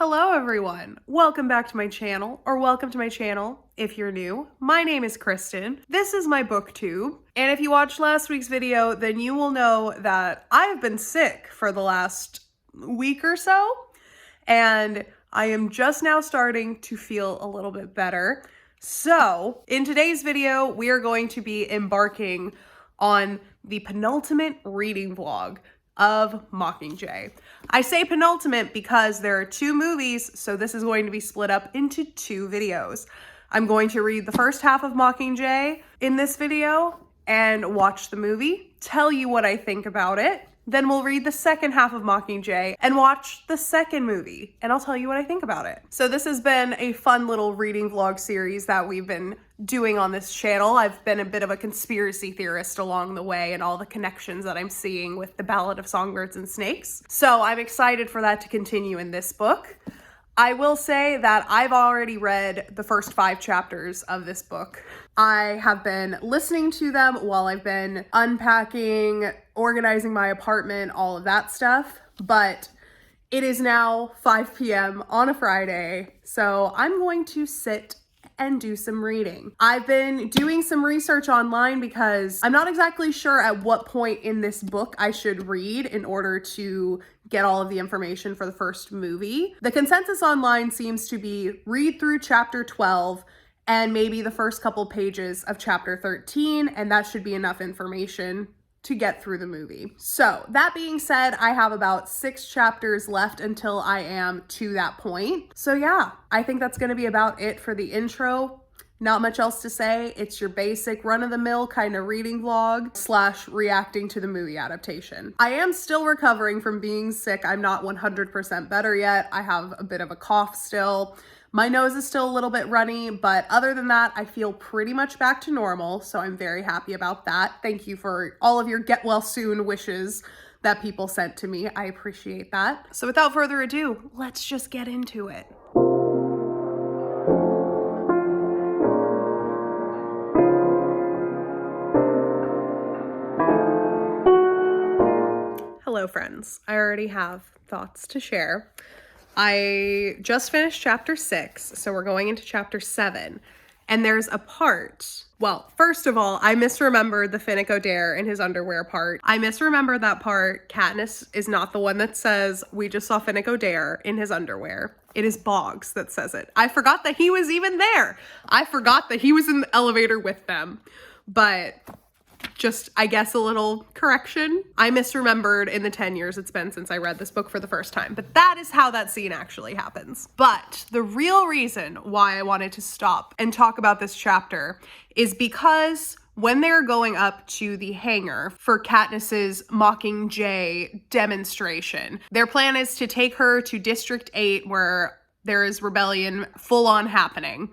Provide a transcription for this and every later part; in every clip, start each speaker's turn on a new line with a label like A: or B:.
A: Hello everyone, welcome back to my channel, or welcome to my channel if you're new. My name is Kristen, this is my booktube, and if you watched last week's video, then you will know that I've been sick for the last week or so, and I am just now starting to feel a little bit better. So, in today's video, we are going to be embarking on the penultimate reading vlog of Mockingjay. I say penultimate because there are two movies, so this is going to be split up into two videos. I'm going to read the first half of Mockingjay in this video and watch the movie, tell you what I think about it. Then we'll read the second half of Mockingjay and watch the second movie, and I'll tell you what I think about it. So this has been a fun little reading vlog series that we've been doing on this channel. I've been a bit of a conspiracy theorist along the way and all the connections that I'm seeing with the Ballad of Songbirds and Snakes. So I'm excited for that to continue in this book. I will say that I've already read the first 5 chapters of this book. I have been listening to them while I've been unpacking, organizing my apartment, all of that stuff, but it is now 5 p.m. on a Friday, so I'm going to sit and do some reading. I've been doing some research online because I'm not exactly sure at what point in this book I should read in order to get all of the information for the first movie. The consensus online seems to be read through chapter 12 and maybe the first couple pages of chapter 13, and that should be enough information to get through the movie. So that being said, I have about 6 chapters left until I am to that point. So yeah, I think that's gonna be about it for the intro. Not much else to say. It's your basic run-of-the-mill kind of reading vlog / reacting to the movie adaptation. I am still recovering from being sick. I'm not 100% better yet. I have a bit of a cough still. My nose is still a little bit runny, but other than that, I feel pretty much back to normal, so I'm very happy about that. Thank you for all of your get well soon wishes that people sent to me. I appreciate that. So without further ado, let's just get into it. Hello friends, I already have thoughts to share. I just finished chapter 6, so we're going into chapter 7, and there's a part, well, first of all, I misremembered the Finnick Odair in his underwear part. I misremembered that part. Katniss is not the one that says, "We just saw Finnick Odair in his underwear." It is Boggs that says it. I forgot that he was even there. I forgot that he was in the elevator with them, but just, I guess, a little correction. I misremembered in the 10 years it's been since I read this book for the first time, but that is how that scene actually happens. But the real reason why I wanted to stop and talk about this chapter is because when they're going up to the hangar for Katniss's Mockingjay demonstration, their plan is to take her to District 8 where there is rebellion full on happening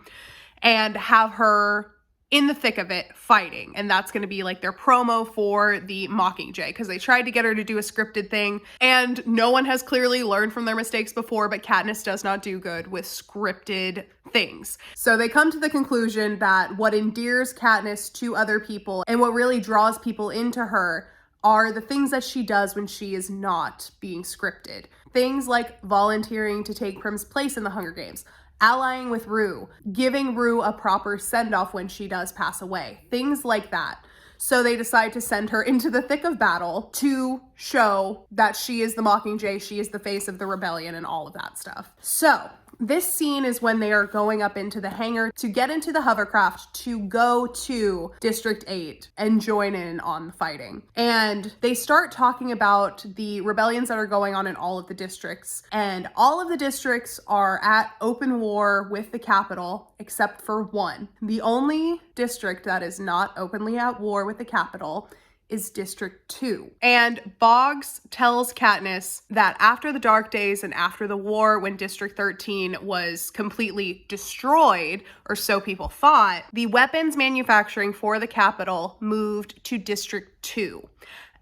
A: and have her in the thick of it fighting, and that's going to be like their promo for the Mockingjay, because they tried to get her to do a scripted thing, and no one has clearly learned from their mistakes before, but Katniss does not do good with scripted things. So they come to the conclusion that what endears Katniss to other people and what really draws people into her are the things that she does when she is not being scripted. Things like volunteering to take Prim's place in the Hunger Games, allying with Rue, giving Rue a proper send-off when she does pass away, things like that. So they decide to send her into the thick of battle to show that she is the Mockingjay, she is the face of the rebellion and all of that stuff. So this scene is when they are going up into the hangar to get into the hovercraft to go to District 8 and join in on the fighting. And they start talking about the rebellions that are going on in all of the districts. And all of the districts are at open war with the capital, except for one. The only district that is not openly at war with the capital is District 2. And Boggs tells Katniss that after the Dark Days and after the war, when District 13 was completely destroyed, or so people thought, the weapons manufacturing for the capital moved to District 2.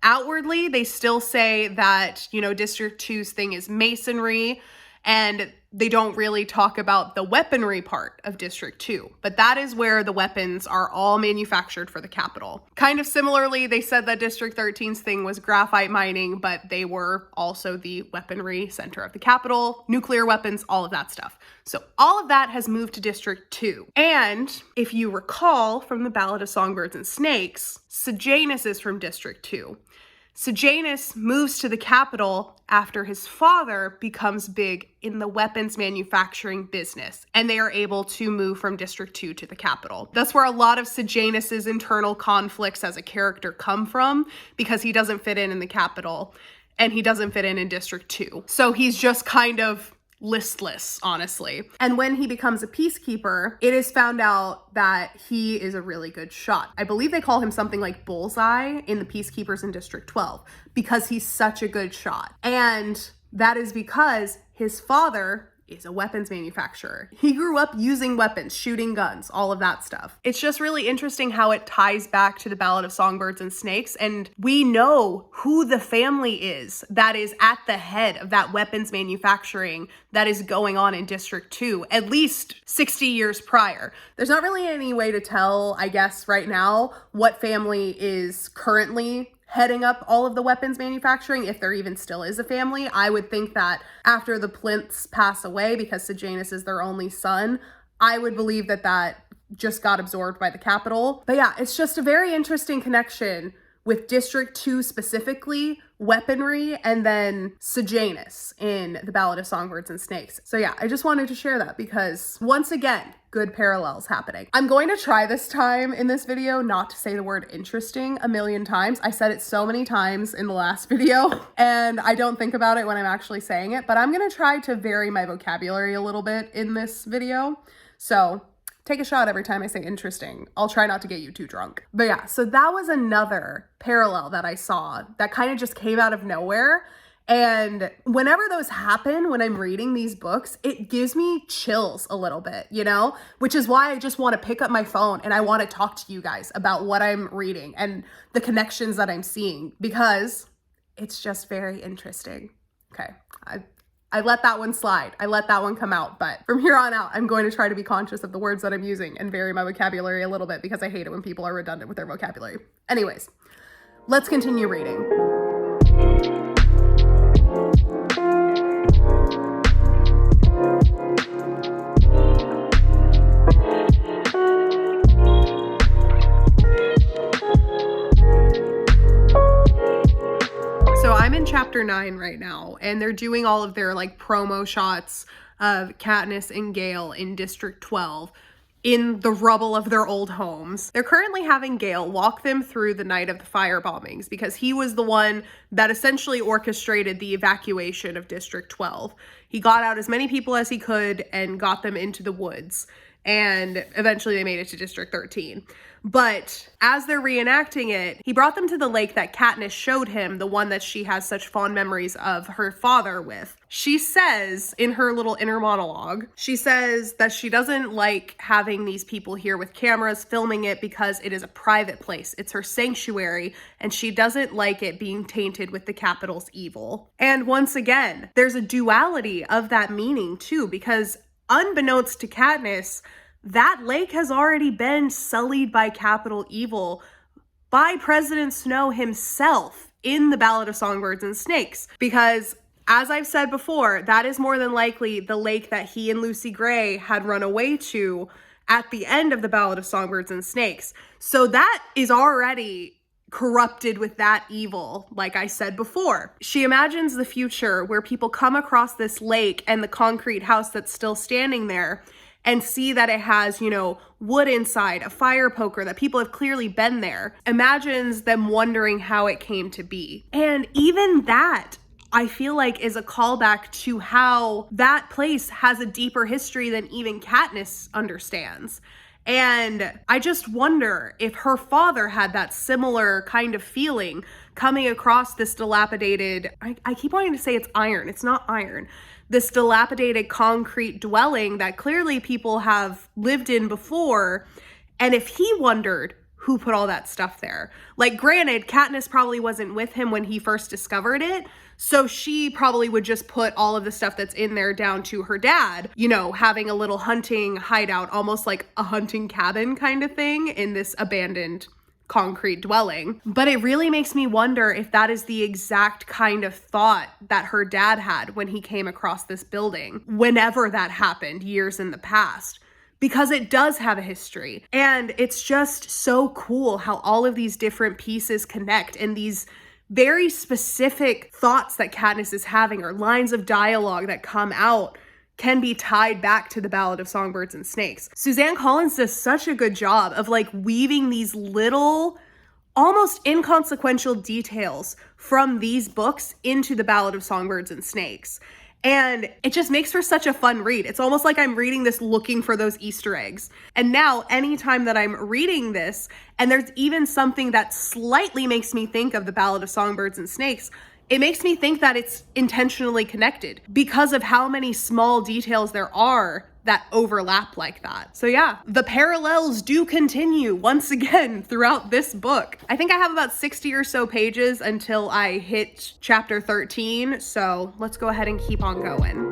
A: Outwardly, they still say that, you know, District 2's thing is masonry, And they don't really talk about the weaponry part of District 2, but that is where the weapons are all manufactured for the capital. Kind of similarly, they said that District 13's thing was graphite mining, but they were also the weaponry center of the capital, nuclear weapons, all of that stuff. So all of that has moved to District 2. And if you recall from the Ballad of Songbirds and Snakes, Sejanus is from District 2. Sejanus moves to the capital after his father becomes big in the weapons manufacturing business, and they are able to move from District 2 to the capital. That's where a lot of Sejanus's internal conflicts as a character come from, because he doesn't fit in the capital, and he doesn't fit in District 2. So he's just kind of listless, honestly. And when he becomes a peacekeeper, it is found out that he is a really good shot. I believe they call him something like Bullseye in the Peacekeepers in District 12 because he's such a good shot. And that is because his father is a weapons manufacturer. He grew up using weapons, shooting guns, all of that stuff. It's just really interesting how it ties back to the Ballad of Songbirds and Snakes, and we know who the family is that is at the head of that weapons manufacturing that is going on in District 2, at least 60 years prior. There's not really any way to tell, I guess, right now, what family is currently heading up all of the weapons manufacturing, if there even still is a family. I would think that after the Plinths pass away, because Sejanus is their only son, I would believe that that just got absorbed by the capital. But yeah, it's just a very interesting connection with District 2 specifically, weaponry, and then Sejanus in the Ballad of Songbirds and Snakes. So yeah, I just wanted to share that because, once again, good parallels happening. I'm going to try this time in this video not to say the word interesting a million times. I said it so many times in the last video, and I don't think about it when I'm actually saying it, but I'm gonna try to vary my vocabulary a little bit in this video. So take a shot every time I say interesting. I'll try not to get you too drunk. But yeah, so that was another parallel that I saw that kind of just came out of nowhere. And whenever those happen, when I'm reading these books, it gives me chills a little bit, you know? Which is why I just want to pick up my phone and I want to talk to you guys about what I'm reading and the connections that I'm seeing, because it's just very interesting. Okay, I let that one slide. I let that one come out. But from here on out, I'm going to try to be conscious of the words that I'm using and vary my vocabulary a little bit, because I hate it when people are redundant with their vocabulary. Anyways, let's continue reading. So I'm in chapter 9 right now, and they're doing all of their like promo shots of Katniss and Gale in District 12 in the rubble of their old homes. They're currently having Gale walk them through the night of the fire bombings, because he was the one that essentially orchestrated the evacuation of District 12. He got out as many people as he could and got them into the woods, and eventually they made it to District 13. But as they're reenacting it, he brought them to the lake that Katniss showed him, the one that she has such fond memories of her father with. She says in her little inner monologue, she says that she doesn't like having these people here with cameras filming it because it is a private place. It's her sanctuary, and she doesn't like it being tainted with the capital's evil. And once again, there's a duality of that meaning too, because unbeknownst to Katniss, that lake has already been sullied by capital evil by President Snow himself in the Ballad of Songbirds and Snakes. Because, as I've said before, that is more than likely the lake that he and Lucy Gray had run away to at the end of the Ballad of Songbirds and Snakes. So that is already corrupted with that evil, like I said before. She imagines the future where people come across this lake and the concrete house that's still standing there and see that it has, you know, wood inside, a fire poker, that people have clearly been there. Imagines them wondering how it came to be. And even that, I feel like, is a callback to how that place has a deeper history than even Katniss understands. And I just wonder if her father had that similar kind of feeling coming across this dilapidated, I keep wanting to say it's iron. It's not iron. This dilapidated concrete dwelling that clearly people have lived in before. And if he wondered who put all that stuff there. Like, granted, Katniss probably wasn't with him when he first discovered it. So she probably would just put all of the stuff that's in there down to her dad, you know, having a little hunting hideout, almost like a hunting cabin kind of thing in this abandoned concrete dwelling. But it really makes me wonder if that is the exact kind of thought that her dad had when he came across this building, whenever that happened years in the past. Because it does have a history. And it's just so cool how all of these different pieces connect, and these very specific thoughts that Katniss is having, or lines of dialogue that come out, can be tied back to the Ballad of Songbirds and Snakes. Suzanne Collins does such a good job of like weaving these little, almost inconsequential details from these books into the Ballad of Songbirds and Snakes. And it just makes for such a fun read. It's almost like I'm reading this looking for those Easter eggs. And now anytime that I'm reading this, and there's even something that slightly makes me think of the Ballad of Songbirds and Snakes, it makes me think that it's intentionally connected because of how many small details there are that overlap like that. So yeah, the parallels do continue once again throughout this book. I think I have about 60 or so pages until I hit chapter 13, so let's go ahead and keep on going.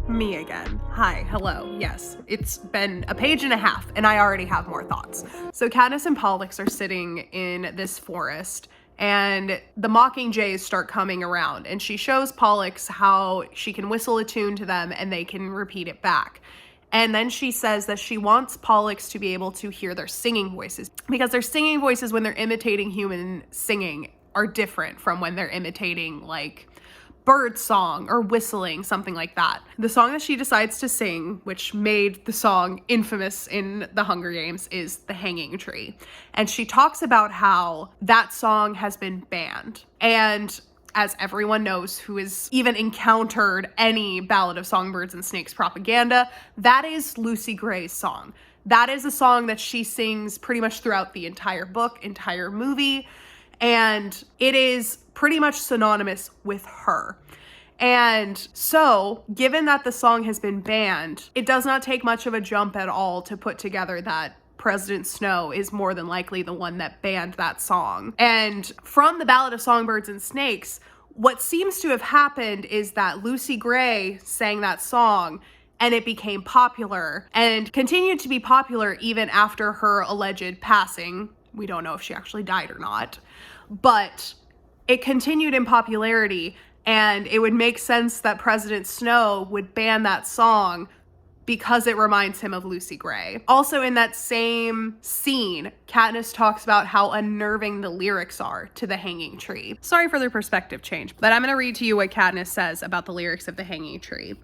A: Me again. Hi, hello. Yes, it's been a page and a half and I already have more thoughts. So Katniss and Pollux are sitting in this forest and the Mockingjays start coming around, and she shows Pollux how she can whistle a tune to them and they can repeat it back. And then she says that she wants Pollux to be able to hear their singing voices, because their singing voices when they're imitating human singing are different from when they're imitating like bird song or whistling, something like that. The song that she decides to sing, which made the song infamous in the Hunger Games, is The Hanging Tree. And she talks about how that song has been banned. And as everyone knows who has even encountered any Ballad of Songbirds and Snakes propaganda, that is Lucy Gray's song. That is a song that she sings pretty much throughout the entire book, entire movie, and it is pretty much synonymous with her. And so, given that the song has been banned, it does not take much of a jump at all to put together that President Snow is more than likely the one that banned that song. And from the Ballad of Songbirds and Snakes, what seems to have happened is that Lucy Gray sang that song and it became popular and continued to be popular even after her alleged passing. We don't know if she actually died or not, but it continued in popularity, and it would make sense that President Snow would ban that song because it reminds him of Lucy Gray. Also in that same scene, Katniss talks about how unnerving the lyrics are to The Hanging Tree. Sorry for the perspective change, but I'm gonna read to you what Katniss says about the lyrics of The Hanging Tree.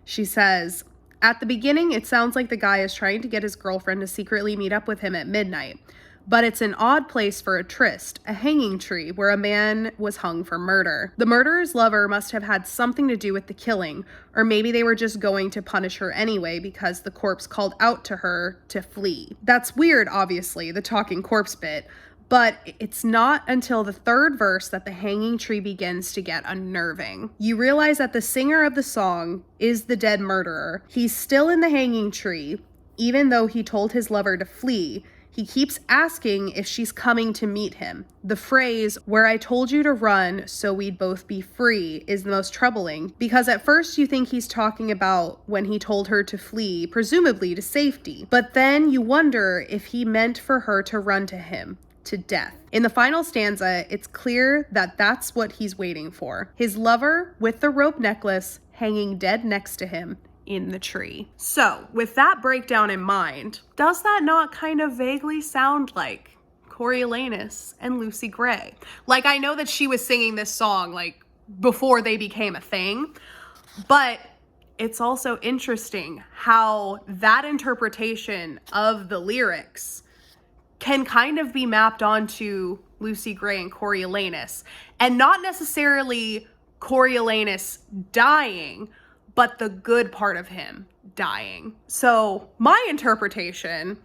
A: She says, "At the beginning, it sounds like the guy is trying to get his girlfriend to secretly meet up with him at midnight. But it's an odd place for a tryst, a hanging tree where a man was hung for murder. The murderer's lover must have had something to do with the killing, or maybe they were just going to punish her anyway because the corpse called out to her to flee." That's weird, obviously, the talking corpse bit, but it's not until the third verse that the hanging tree begins to get unnerving. You realize that the singer of the song is the dead murderer. He's still in the hanging tree, even though he told his lover to flee. He keeps asking if she's coming to meet him. The phrase, "where I told you to run so we'd both be free," is the most troubling, because at first you think he's talking about when he told her to flee, presumably to safety. But then you wonder if he meant for her to run to him, to death. In the final stanza, it's clear that that's what he's waiting for. His lover with the rope necklace hanging dead next to him in the tree. So, with that breakdown in mind, does that not kind of vaguely sound like Coriolanus and Lucy Gray? Like, I know that she was singing this song, like, before they became a thing, but it's also interesting how that interpretation of the lyrics can kind of be mapped onto Lucy Gray and Coriolanus, and not necessarily Coriolanus dying, but the good part of him dying. So my interpretation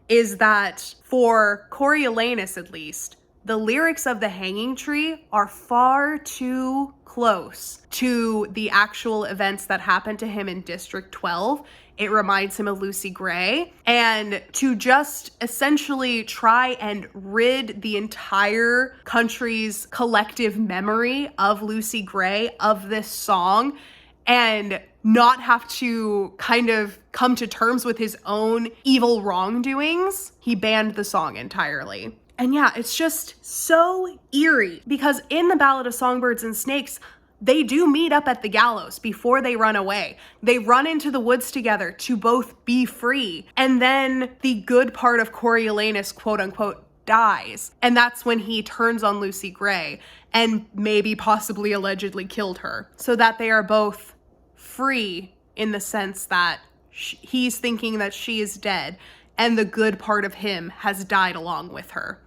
A: is that for Coriolanus, at least, the lyrics of The Hanging Tree are far too close to the actual events that happened to him in District 12 It reminds him of Lucy Gray. And to just essentially try and rid the entire country's collective memory of Lucy Gray, of this song, and not have to kind of come to terms with his own evil wrongdoings, he banned the song entirely. And yeah, it's just so eerie because in the Ballad of Songbirds and Snakes, they do meet up at the gallows before they run away. They run into the woods together to both be free. And then the good part of Coriolanus, quote unquote, dies. And that's when he turns on Lucy Gray and maybe possibly allegedly killed her, so that they are both free in the sense that he's thinking that she is dead and the good part of him has died along with her.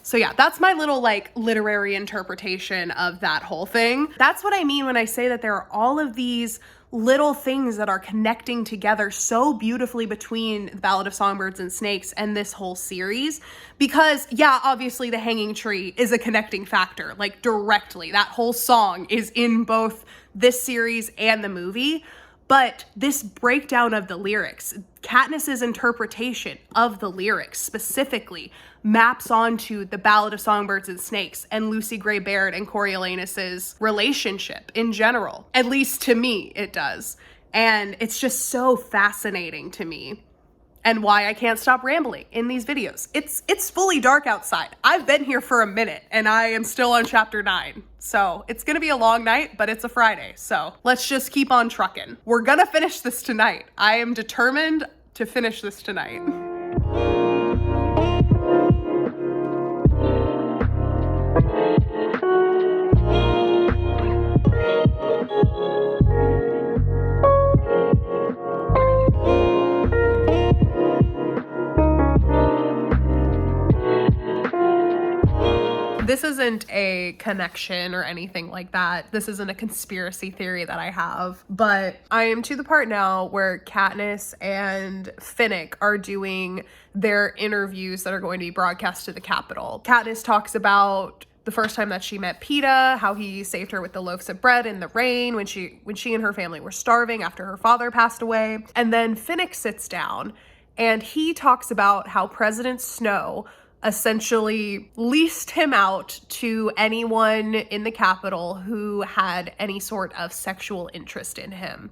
A: So yeah, that's my little like literary interpretation of that whole thing. That's what I mean when I say that there are all of these little things that are connecting together so beautifully between the Ballad of Songbirds and Snakes and this whole series. Because yeah, obviously the hanging tree is a connecting factor, like directly. That whole song is in both this series and the movie. But this breakdown of the lyrics, Katniss's interpretation of the lyrics specifically, maps onto the Ballad of Songbirds and Snakes and Lucy Gray Baird and Coriolanus's relationship in general. At least to me, it does. And it's just so fascinating to me, and why I can't stop rambling in these videos. It's fully dark outside. I've been here for a minute and I am still on chapter 9. So it's gonna be a long night, but it's a Friday. So let's just keep on trucking. We're gonna finish this tonight. I am determined to finish this tonight. This isn't a connection or anything like that. This isn't a conspiracy theory that I have, but I am to the part now where Katniss and Finnick are doing their interviews that are going to be broadcast to the Capitol. Katniss talks about the first time that she met Peeta, how he saved her with the loaves of bread in the rain when she and her family were starving after her father passed away. And then Finnick sits down and he talks about how President Snow essentially leased him out to anyone in the Capitol who had any sort of sexual interest in him.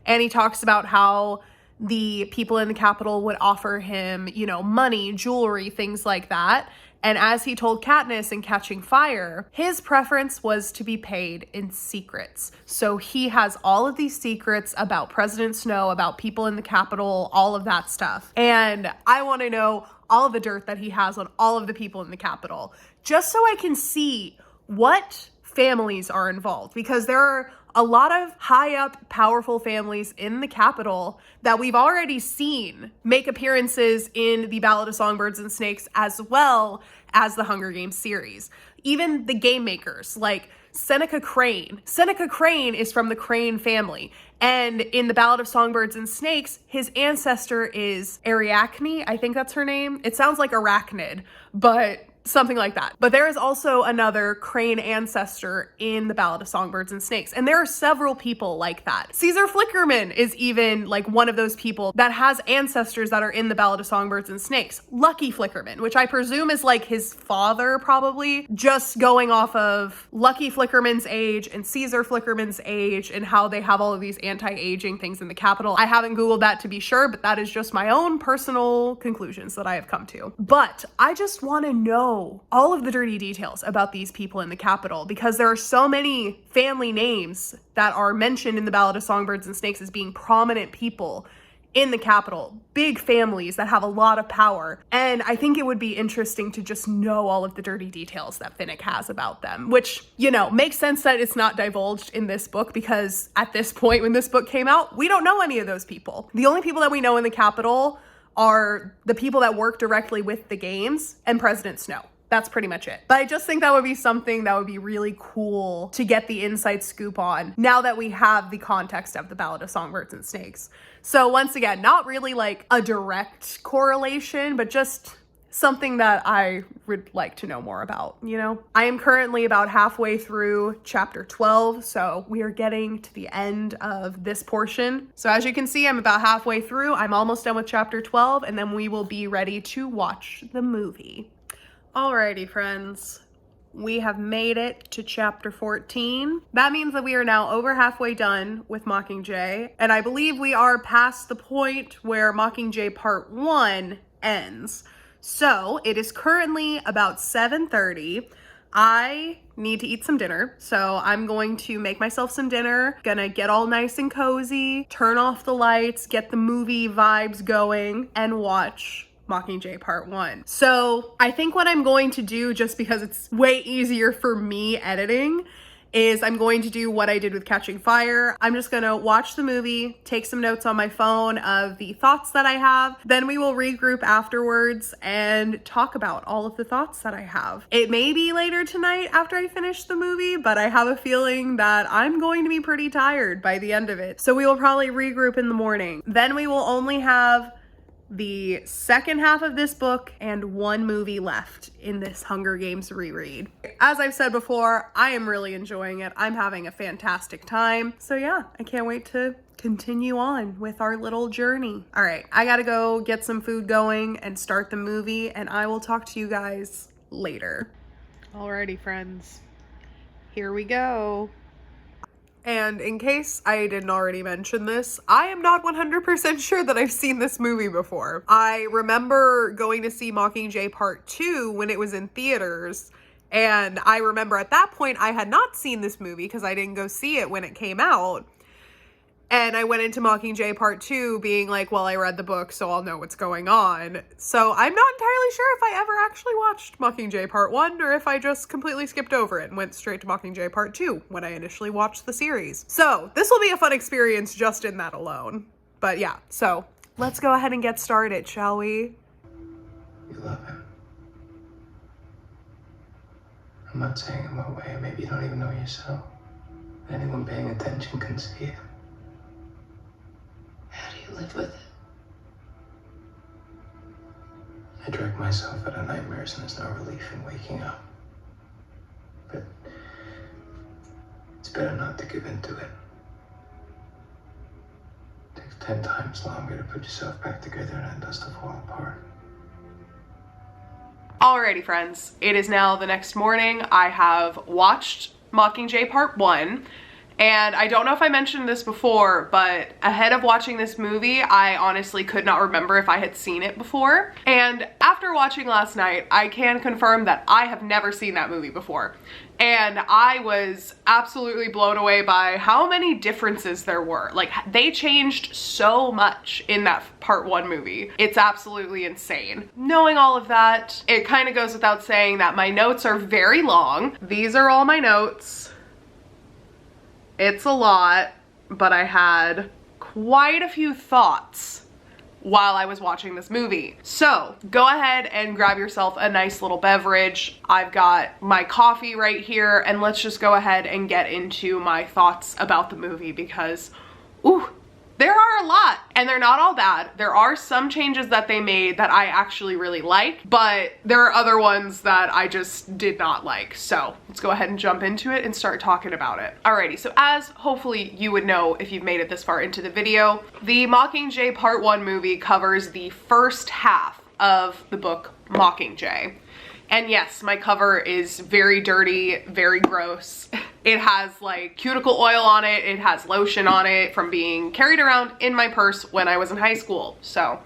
A: And he talks about how the people in the Capitol would offer him, you know, money, jewelry, things like that. And as he told Katniss in Catching Fire, his preference was to be paid in secrets. So he has all of these secrets about President Snow, about people in the Capitol, all of that stuff. And I want to know all of the dirt that he has on all of the people in the Capitol, just so I can see what families are involved, because there are a lot of high up, powerful families in the Capitol that we've already seen make appearances in the Ballad of Songbirds and Snakes as well as the Hunger Games series. Even the game makers, like Seneca Crane. Seneca Crane is from the Crane family. And in the Ballad of Songbirds and Snakes, his ancestor is Ariadne, I think that's her name. It sounds like arachnid, but something like that. But there is also another Crane ancestor in the Ballad of Songbirds and Snakes. And there are several people like that. Caesar Flickerman is even like one of those people that has ancestors that are in the Ballad of Songbirds and Snakes. Lucky Flickerman, which I presume is like his father probably, just going off of Lucky Flickerman's age and Caesar Flickerman's age and how they have all of these anti-aging things in the Capitol. I haven't Googled that to be sure, but that is just my own personal conclusions that I have come to. But I just want to know all of the dirty details about these people in the Capitol, because there are so many family names that are mentioned in the Ballad of Songbirds and Snakes as being prominent people in the Capitol, big families that have a lot of power. And I think it would be interesting to just know all of the dirty details that Finnick has about them, which, you know, makes sense that it's not divulged in this book, because at this point when this book came out, we don't know any of those people. The only people that we know in the Capitol are the people that work directly with the games and President Snow. That's pretty much it. But I just think that would be something that would be really cool to get the inside scoop on now that we have the context of the Ballad of Songbirds and Snakes. So once again, not really like a direct correlation, but just something that I would like to know more about, you know? I am currently about halfway through chapter 12, so we are getting to the end of this portion. So as you can see, I'm about halfway through. I'm almost done with chapter 12, and then we will be ready to watch the movie. Alrighty, friends. We have made it to chapter 14. That means that we are now over halfway done with Mockingjay, and I believe we are past the point where Mockingjay Part 1 ends. So it is currently about 7:30. I need to eat some dinner, so I'm going to make myself some dinner, gonna get all nice and cozy, turn off the lights, get the movie vibes going, and watch Mockingjay Part 1. So I think what I'm going to do, just because it's way easier for me editing, is I'm going to do what I did with Catching Fire. I'm just gonna watch the movie, take some notes on my phone of the thoughts that I have, then we will regroup afterwards and talk about all of the thoughts that I have. It may be later tonight after I finish the movie, but I have a feeling that I'm going to be pretty tired by the end of it. So we will probably regroup in the morning. Then we will only have the second half of this book and one movie left in this Hunger Games reread. As I've said before, I am really enjoying it. I'm having a fantastic time. So yeah, I can't wait to continue on with our little journey. All right, I gotta go get some food going and start the movie, and I will talk to you guys later. Alrighty, friends, here we go. And in case I didn't already mention this, I am not 100% sure that I've seen this movie before. I remember going to see Mockingjay Part 2 when it was in theaters, and I remember at that point I had not seen this movie because I didn't go see it when it came out. And I went into Mockingjay Part 2 being like, well, I read the book, so I'll know what's going on. So I'm not entirely sure if I ever actually watched Mockingjay Part 1 or if I just completely skipped over it and went straight to Mockingjay Part 2 when I initially watched the series. So this will be a fun experience just in that alone. But yeah, so let's go ahead and get started, shall we?
B: You love him. I'm not saying him away. Maybe you don't even know yourself. Anyone paying attention can see it.
C: How do you live with it?
B: I drag myself out of nightmares and there's no relief in waking up. But it's better not to give in to it. It takes 10 times longer to put yourself back together than it does to fall apart.
A: Alrighty, friends, it is now the next morning. I have watched Mockingjay Part 1. And I don't know if I mentioned this before, but ahead of watching this movie, I honestly could not remember if I had seen it before. And after watching last night, I can confirm that I have never seen that movie before. And I was absolutely blown away by how many differences there were. Like, they changed so much in that Part 1 movie. It's absolutely insane. Knowing all of that, it kind of goes without saying that my notes are very long. These are all my notes. It's a lot, but I had quite a few thoughts while I was watching this movie. So go ahead and grab yourself a nice little beverage. I've got my coffee right here, and let's just go ahead and get into my thoughts about the movie because, ooh, there are a lot, and they're not all bad. There are some changes that they made that I actually really like, but there are other ones that I just did not like. So let's go ahead and jump into it and start talking about it. Alrighty, so as hopefully you would know if you've made it this far into the video, the Mockingjay Part 1 movie covers the first half of the book Mockingjay. And yes, my cover is very dirty, very gross. It has like cuticle oil on it. It has lotion on it from being carried around in my purse when I was in high school. So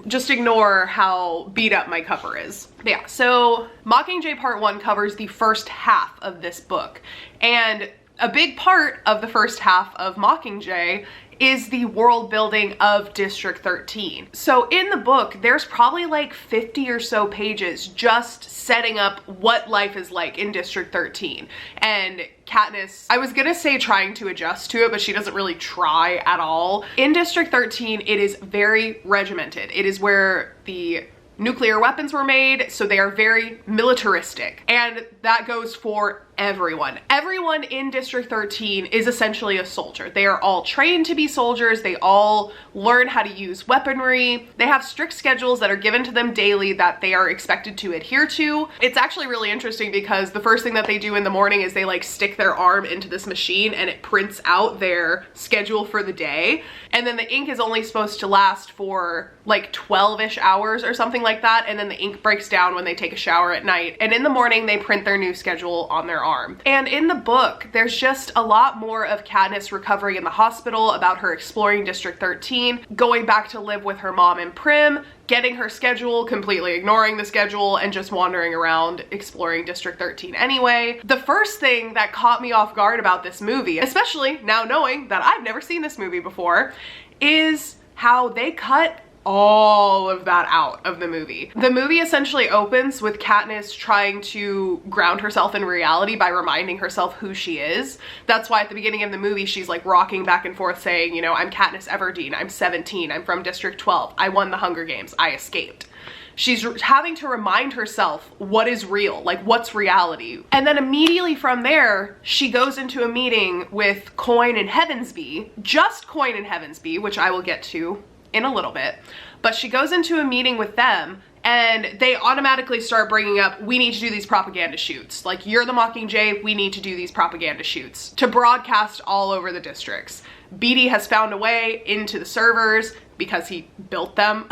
A: just ignore how beat up my cover is. But yeah, so Mockingjay Part 1 covers the first half of this book. And a big part of the first half of Mockingjay is the world building of District 13. So in the book, there's probably like 50 or so pages just setting up what life is like in District 13. And Katniss, I was gonna say trying to adjust to it, but she doesn't really try at all. In District 13, it is very regimented. It is where the nuclear weapons were made, so they are very militaristic. And that goes for everyone. Everyone in District 13 is essentially a soldier. They are all trained to be soldiers. They all learn how to use weaponry. They have strict schedules that are given to them daily that they are expected to adhere to. It's actually really interesting because the first thing that they do in the morning is they like stick their arm into this machine and it prints out their schedule for the day. And then the ink is only supposed to last for like 12-ish hours or something like that. And then the ink breaks down when they take a shower at night. And in the morning, they print their new schedule on their arm. And in the book, there's just a lot more of Katniss recovering in the hospital, about her exploring District 13, going back to live with her mom and Prim, getting her schedule, completely ignoring the schedule, and just wandering around exploring District 13 anyway. The first thing that caught me off guard about this movie, especially now knowing that I've never seen this movie before, is how they cut all of that out of the movie. The movie essentially opens with Katniss trying to ground herself in reality by reminding herself who she is. That's why at the beginning of the movie she's like rocking back and forth saying, you know, I'm Katniss Everdeen, I'm 17, I'm from District 12, I won the Hunger Games, I escaped. She's having to remind herself what is real, like what's reality. And then immediately from there, she goes into a meeting with Coin and Heavensbee, just Coin and Heavensbee, which I will get to in a little bit. But she goes into a meeting with them and they automatically start bringing up, we need to do these propaganda shoots. Like, you're the Mockingjay, we need to do these propaganda shoots to broadcast all over the districts. Beatty has found a way into the servers because he built them.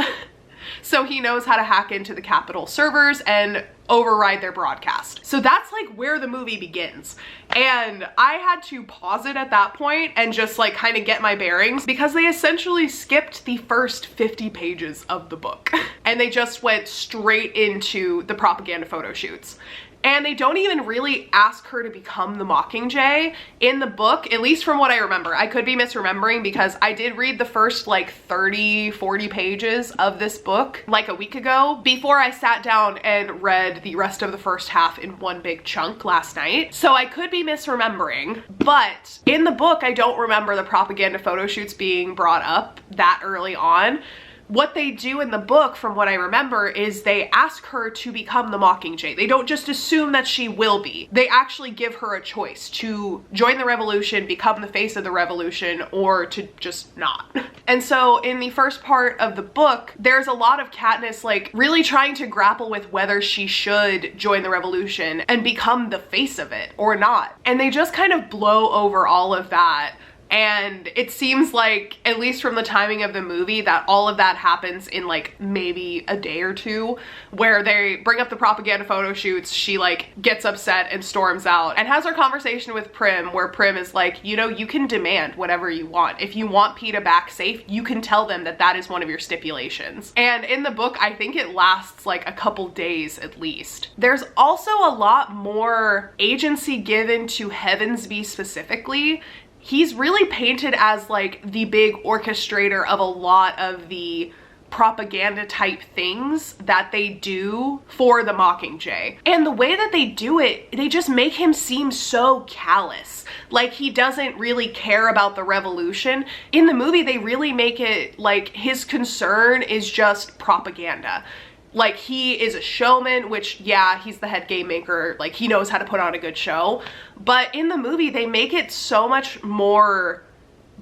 A: So he knows how to hack into the Capitol servers and override their broadcast. So that's like where the movie begins. And I had to pause it at that point and just like kind of get my bearings because they essentially skipped the first 50 pages of the book and they just went straight into the propaganda photo shoots. And they don't even really ask her to become the Mockingjay in the book, at least from what I remember. I could be misremembering because I did read the first like 30, 40 pages of this book like a week ago before I sat down and read the rest of the first half in one big chunk last night. So I could be misremembering, but in the book, I don't remember the propaganda photo shoots being brought up that early on. What they do in the book, from what I remember, is they ask her to become the Mockingjay. They don't just assume that she will be. They actually give her a choice to join the revolution, become the face of the revolution, or to just not. And so in the first part of the book, there's a lot of Katniss like really trying to grapple with whether she should join the revolution and become the face of it or not. And they just kind of blow over all of that. And it seems like, at least from the timing of the movie, that all of that happens in like maybe a day or two, where they bring up the propaganda photo shoots, she like gets upset and storms out and has her conversation with Prim, where Prim is like, you know, you can demand whatever you want. If you want Peeta back safe, you can tell them that that is one of your stipulations. And in the book, I think it lasts like a couple days at least. There's also a lot more agency given to Heavensbee specifically. He's really painted as like the big orchestrator of a lot of the propaganda type things that they do for the Mockingjay. And the way that they do it, they just make him seem so callous. Like he doesn't really care about the revolution. In the movie, they really make it like his concern is just propaganda. Like, he is a showman, which, yeah, he's the head game maker. Like, he knows how to put on a good show. But in the movie, they make it so much more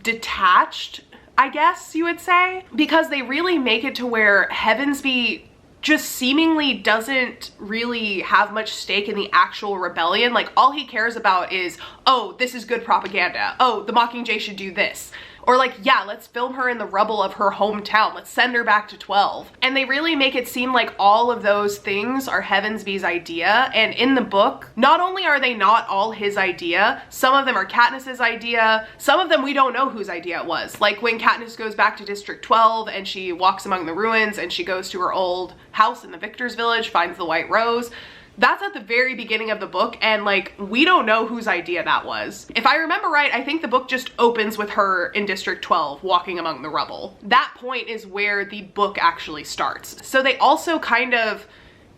A: detached, I guess you would say, because they really make it to where Heavensbee just seemingly doesn't really have much stake in the actual rebellion. Like, all he cares about is, oh, this is good propaganda. Oh, the Mockingjay should do this. Or like, yeah, let's film her in the rubble of her hometown. Let's send her back to 12. And they really make it seem like all of those things are Heavensbee's idea. And in the book, not only are they not all his idea, some of them are Katniss's idea. Some of them we don't know whose idea it was. Like when Katniss goes back to District 12 and she walks among the ruins and she goes to her old house in the Victor's Village, finds the White Rose. That's at the very beginning of the book, and like, we don't know whose idea that was. If I remember right, I think the book just opens with her in District 12 walking among the rubble. That point is where the book actually starts. So they also kind of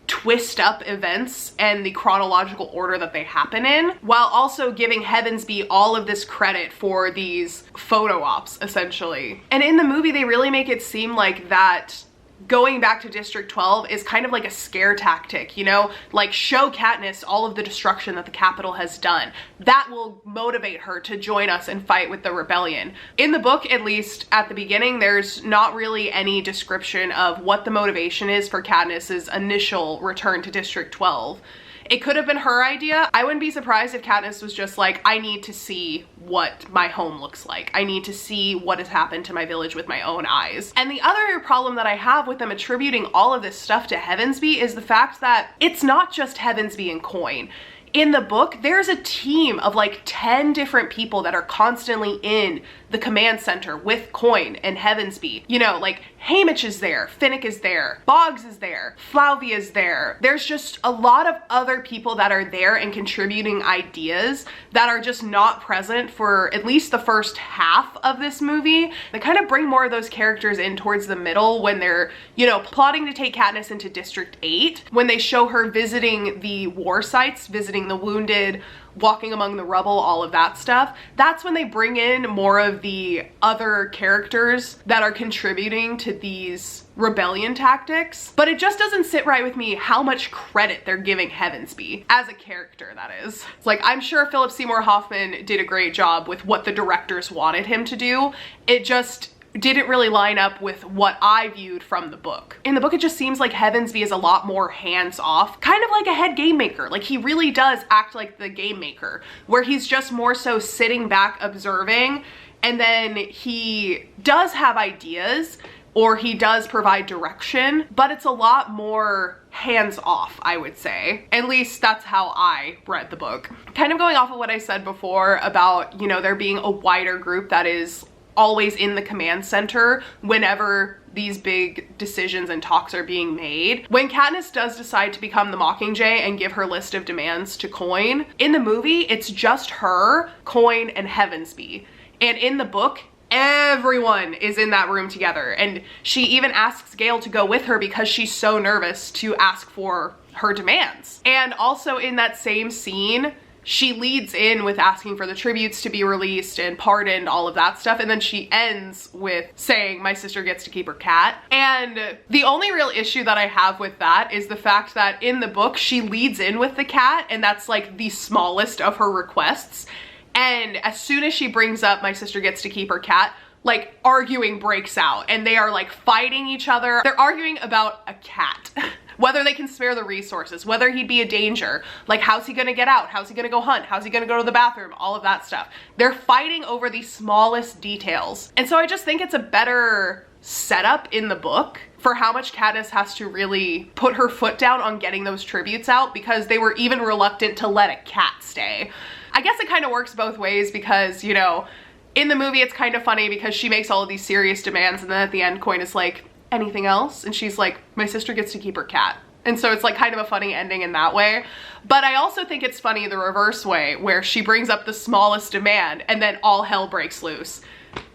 A: twist up events and the chronological order that they happen in, while also giving Heavensbee all of this credit for these photo ops, essentially. And in the movie, they really make it seem like that going back to District 12 is kind of like a scare tactic, you know? Like, show Katniss all of the destruction that the Capitol has done. That will motivate her to join us and fight with the rebellion. In the book, at least at the beginning, there's not really any description of what the motivation is for Katniss's initial return to District 12. It could have been her idea. I wouldn't be surprised if Katniss was just like, I need to see what my home looks like. I need to see what has happened to my village with my own eyes. And the other problem that I have with them attributing all of this stuff to Heavensbee is the fact that it's not just Heavensbee and Coin. In the book, there's a team of like 10 different people that are constantly in the command center with Coin and Heavensbee. You know, like Haymitch is there, Finnick is there, Boggs is there, Flauvia is there. There's just a lot of other people that are there and contributing ideas that are just not present for at least the first half of this movie. They kind of bring more of those characters in towards the middle when they're, you know, plotting to take Katniss into District 8, when they show her visiting the war sites, visiting the wounded, walking among the rubble, all of that stuff. That's when they bring in more of the other characters that are contributing to these rebellion tactics. But it just doesn't sit right with me how much credit they're giving Heavensbee as a character, that is. It's like, I'm sure Philip Seymour Hoffman did a great job with what the directors wanted him to do. It just didn't really line up with what I viewed from the book. In the book, it just seems like Heavensbee is a lot more hands-off, kind of like a head game maker. Like, he really does act like the game maker, where he's just more so sitting back observing, and then he does have ideas, or he does provide direction, but it's a lot more hands-off, I would say. At least that's how I read the book. Kind of going off of what I said before about, you know, there being a wider group that is always in the command center whenever these big decisions and talks are being made. When Katniss does decide to become the Mockingjay and give her list of demands to Coin, in the movie, it's just her, Coin, and Heavensbee. And in the book, everyone is in that room together. And she even asks Gale to go with her because she's so nervous to ask for her demands. And also in that same scene, she leads in with asking for the tributes to be released and pardoned, all of that stuff, and then she ends with saying, my sister gets to keep her cat. And the only real issue that I have with that is the fact that in the book, she leads in with the cat, and that's like the smallest of her requests. And as soon as she brings up my sister gets to keep her cat, like, arguing breaks out, and they are like fighting each other. They're arguing about a cat. Whether they can spare the resources, whether he'd be a danger, like how's he gonna get out, how's he gonna go hunt, how's he gonna go to the bathroom, all of that stuff. They're fighting over the smallest details. And so I just think it's a better setup in the book for how much Katniss has to really put her foot down on getting those tributes out, because they were even reluctant to let a cat stay. I guess it kind of works both ways because, you know, in the movie it's kind of funny because she makes all of these serious demands, and then at the end Coin is like, anything else? And she's like, my sister gets to keep her cat. And so it's like kind of a funny ending in that way. But I also think it's funny the reverse way, where she brings up the smallest demand and then all hell breaks loose.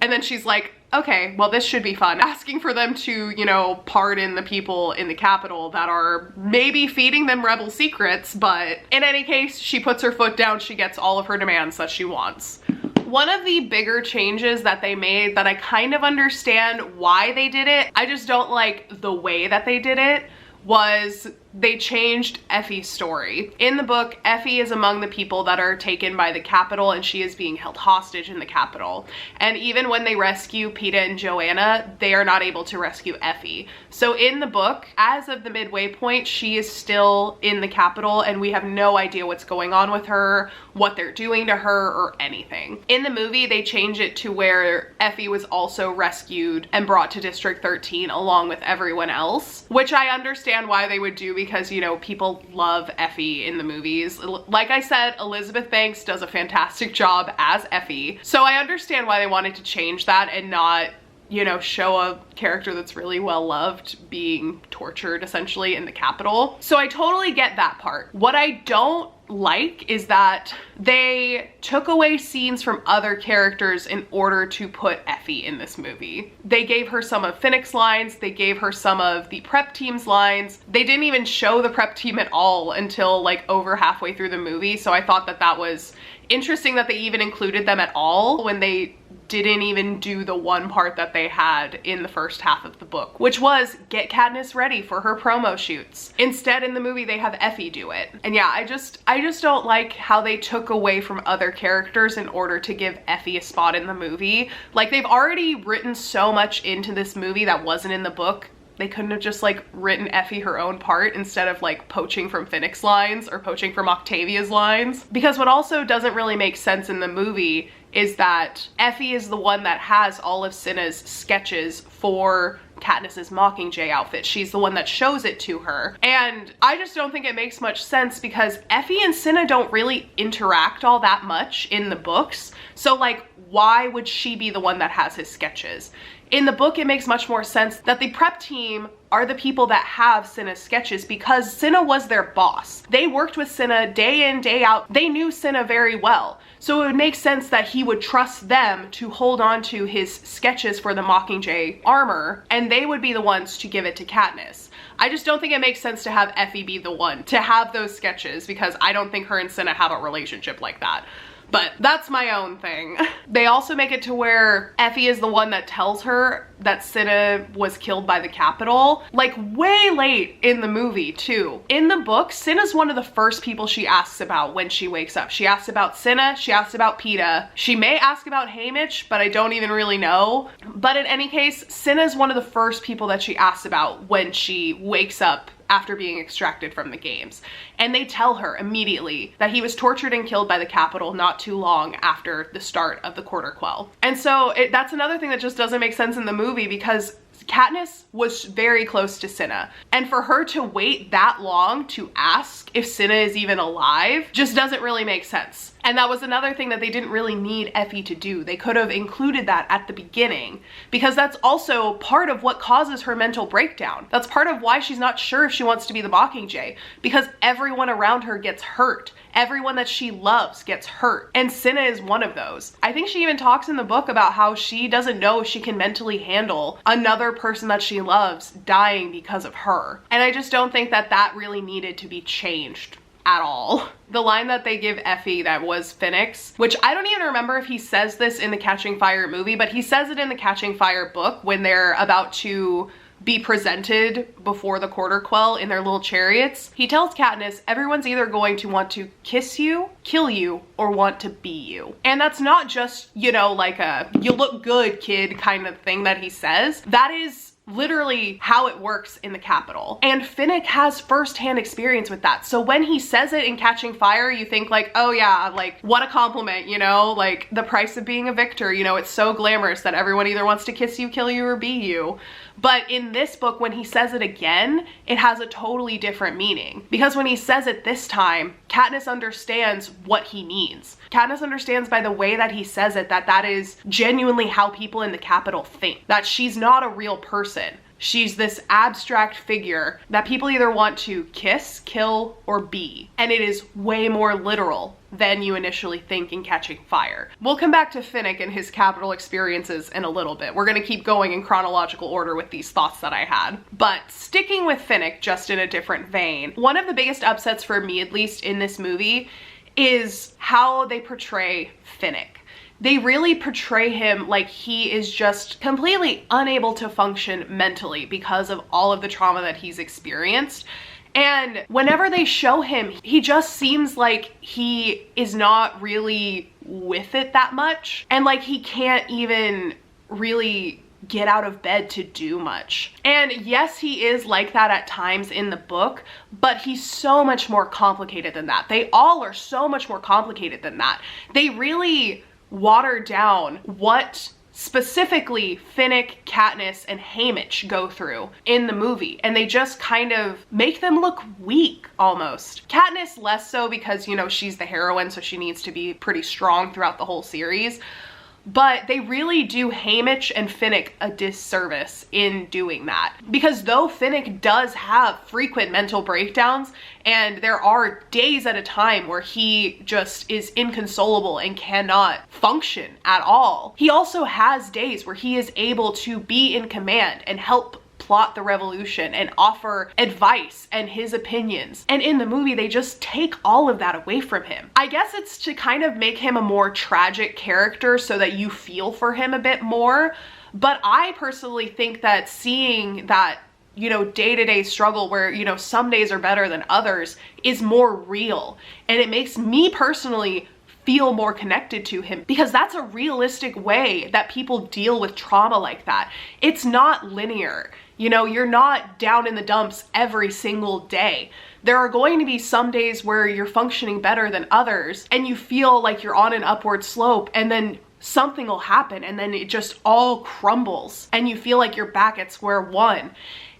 A: And then she's like, okay, well, this should be fun. Asking for them to, you know, pardon the people in the Capitol that are maybe feeding them rebel secrets, but in any case, she puts her foot down, she gets all of her demands that she wants. One of the bigger changes that they made that I kind of understand why they did it, I just don't like the way that they did it, was they changed Effie's story. In the book, Effie is among the people that are taken by the Capitol, and she is being held hostage in the Capitol. And even when they rescue Peeta and Joanna, they are not able to rescue Effie. So in the book, as of the midway point, she is still in the Capitol, and we have no idea what's going on with her, what they're doing to her, or anything. In the movie, they change it to where Effie was also rescued and brought to District 13 along with everyone else, which I understand why they would do, because, you know, people love Effie in the movies. Like I said, Elizabeth Banks does a fantastic job as Effie. So I understand why they wanted to change that and not, you know, show a character that's really well loved being tortured essentially in the Capitol. So I totally get that part. What I don't like is that they took away scenes from other characters in order to put Effie in this movie. They gave her some of Finnick's lines, they gave her some of the prep team's lines. They didn't even show the prep team at all until like over halfway through the movie, so I thought that that was interesting that they even included them at all when they didn't even do the one part that they had in the first half of the book, which was get Katniss ready for her promo shoots. Instead, in the movie, they have Effie do it. And yeah, I just don't like how they took away from other characters in order to give Effie a spot in the movie. Like, they've already written so much into this movie that wasn't in the book. They couldn't have just like written Effie her own part instead of like poaching from Finnick's lines or poaching from Octavia's lines. Because what also doesn't really make sense in the movie is that Effie is the one that has all of Cinna's sketches for Katniss's Mockingjay outfit. She's the one that shows it to her. And I just don't think it makes much sense because Effie and Cinna don't really interact all that much in the books. So like, why would she be the one that has his sketches? In the book, it makes much more sense that the prep team are the people that have Cinna's sketches because Cinna was their boss. They worked with Cinna day in, day out. They knew Cinna very well. So it would make sense that he would trust them to hold on to his sketches for the Mockingjay armor, and they would be the ones to give it to Katniss. I just don't think it makes sense to have Effie be the one to have those sketches because I don't think her and Cinna have a relationship like that. But that's my own thing. They also make it to where Effie is the one that tells her that Cinna was killed by the Capitol, like way late in the movie too. In the book, Cinna's one of the first people she asks about when she wakes up. She asks about Cinna, she asks about Peeta. She may ask about Haymitch, but I don't even really know. But in any case, Cinna's one of the first people that she asks about when she wakes up after being extracted from the games. And they tell her immediately that he was tortured and killed by the Capitol not too long after the start of the Quarter Quell. And so that's another thing that just doesn't make sense in the movie because Katniss was very close to Cinna. And for her to wait that long to ask if Cinna is even alive just doesn't really make sense. And that was another thing that they didn't really need Effie to do. They could have included that at the beginning because that's also part of what causes her mental breakdown. That's part of why she's not sure if she wants to be the Mockingjay, because everyone around her gets hurt. Everyone that she loves gets hurt. And Cinna is one of those. I think she even talks in the book about how she doesn't know if she can mentally handle another person that she loves dying because of her. And I just don't think that that really needed to be changed at all. The line that they give Effie that was Finnick's, which I don't even remember if he says this in the Catching Fire movie, but he says it in the Catching Fire book when they're about to be presented before the Quarter Quell in their little chariots. He tells Katniss, everyone's either going to want to kiss you, kill you, or want to be you. And that's not just, you know, like a you look good kid kind of thing that he says. That is literally how it works in the Capitol. And Finnick has firsthand experience with that. So when he says it in Catching Fire, you think like, oh yeah, like what a compliment, you know, like the price of being a victor, you know, it's so glamorous that everyone either wants to kiss you, kill you, or be you. But in this book, when he says it again, it has a totally different meaning. Because when he says it this time, Katniss understands what he means. Katniss understands by the way that he says it that that is genuinely how people in the Capitol think. That she's not a real person. She's this abstract figure that people either want to kiss, kill, or be. And it is way more literal than you initially think in Catching Fire. We'll come back to Finnick and his Capitol experiences in a little bit. We're gonna keep going in chronological order with these thoughts that I had. But sticking with Finnick, just in a different vein, one of the biggest upsets for me, at least in this movie, is how they portray Finnick. They really portray him like he is just completely unable to function mentally because of all of the trauma that he's experienced. And whenever they show him, he just seems like he is not really with it that much. And like he can't even really get out of bed to do much. And yes, he is like that at times in the book, but he's so much more complicated than that. They all are so much more complicated than that. They really water down what specifically Finnick, Katniss, and Haymitch go through in the movie, and they just kind of make them look weak almost. Katniss less so because, you know, she's the heroine, so she needs to be pretty strong throughout the whole series. But they really do Haymitch and Finnick a disservice in doing that. Because though Finnick does have frequent mental breakdowns, and there are days at a time where he just is inconsolable and cannot function at all, he also has days where he is able to be in command and help plot the revolution and offer advice and his opinions. And in the movie, they just take all of that away from him. I guess it's to kind of make him a more tragic character so that you feel for him a bit more. But I personally think that seeing that, you know, day-to-day struggle where, you know, some days are better than others is more real. And it makes me personally feel more connected to him, because that's a realistic way that people deal with trauma like that. It's not linear. You know, you're not down in the dumps every single day. There are going to be some days where you're functioning better than others and you feel like you're on an upward slope, and then something will happen and then it just all crumbles and you feel like you're back at square one.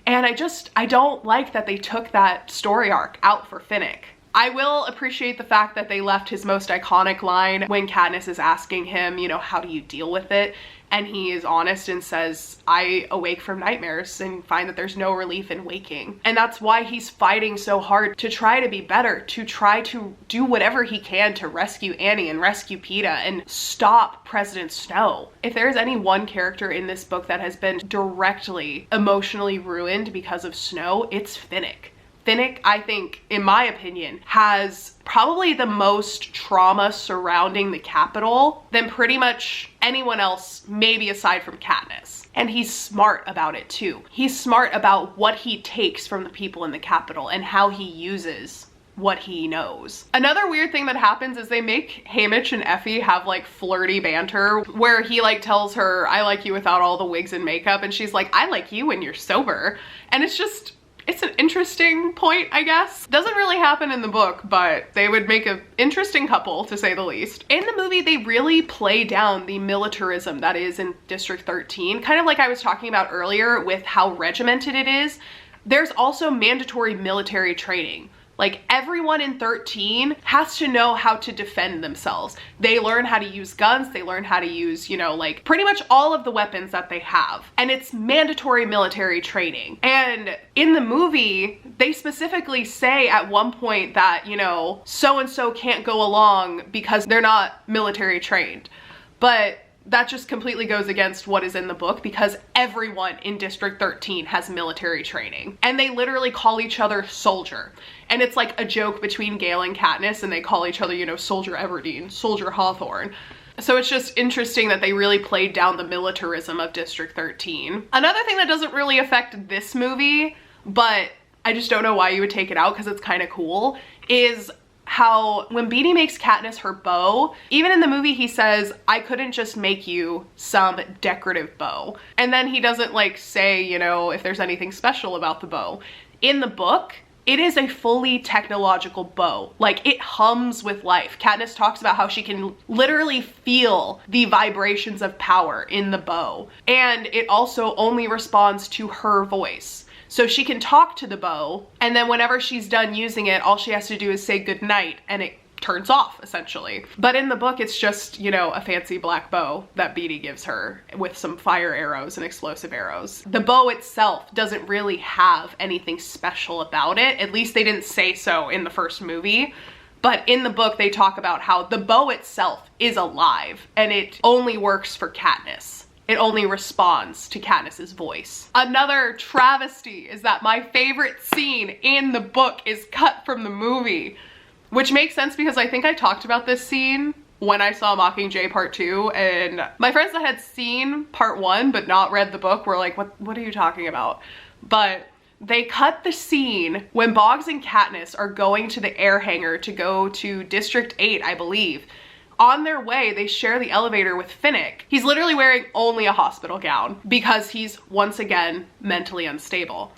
A: And I don't like that they took that story arc out for Finnick. I will appreciate the fact that they left his most iconic line when Katniss is asking him, you know, how do you deal with it? And he is honest and says, I awake from nightmares and find that there's no relief in waking. And that's why he's fighting so hard to try to be better, to try to do whatever he can to rescue Annie and rescue Peeta and stop President Snow. If there's any one character in this book that has been directly emotionally ruined because of Snow, it's Finnick. Finnick, I think, in my opinion, has probably the most trauma surrounding the Capitol than pretty much anyone else, maybe aside from Katniss. And he's smart about it too. He's smart about what he takes from the people in the Capitol and how he uses what he knows. Another weird thing that happens is they make Haymitch and Effie have like flirty banter where he like tells her, I like you without all the wigs and makeup, and she's like, I like you when you're sober. And it's an interesting point, I guess. Doesn't really happen in the book, but they would make an interesting couple, to say the least. In the movie, they really play down the militarism that is in District 13, kind of like I was talking about earlier with how regimented it is. There's also mandatory military training. Like, everyone in 13 has to know how to defend themselves. They learn how to use guns, they learn how to use, you know, like pretty much all of the weapons that they have. And it's mandatory military training. And in the movie, they specifically say at one point that, you know, so-and-so can't go along because they're not military trained. But that just completely goes against what is in the book, because everyone in District 13 has military training. And they literally call each other soldier. And it's like a joke between Gale and Katniss, and they call each other, you know, Soldier Everdeen, Soldier Hawthorne. So it's just interesting that they really played down the militarism of District 13. Another thing that doesn't really affect this movie, but I just don't know why you would take it out because it's kind of cool, is how when Beetee makes Katniss her bow, even in the movie he says, I couldn't just make you some decorative bow. And then he doesn't like say, you know, if there's anything special about the bow. In the book, it is a fully technological bow. Like, it hums with life. Katniss talks about how she can literally feel the vibrations of power in the bow. And it also only responds to her voice. So she can talk to the bow, and then whenever she's done using it, all she has to do is say goodnight, and it turns off, essentially. But in the book, it's just, you know, a fancy black bow that Beetee gives her with some fire arrows and explosive arrows. The bow itself doesn't really have anything special about it. At least they didn't say so in the first movie. But in the book, they talk about how the bow itself is alive, and it only works for Katniss. It only responds to Katniss's voice. Another travesty is that my favorite scene in the book is cut from the movie, which makes sense because I think I talked about this scene when I saw Mockingjay Part 2, and my friends that had seen Part 1 but not read the book were like, what are you talking about? But they cut the scene when Boggs and Katniss are going to the air hangar to go to District 8, I believe. On their way, they share the elevator with Finnick. He's literally wearing only a hospital gown because he's, once again, mentally unstable.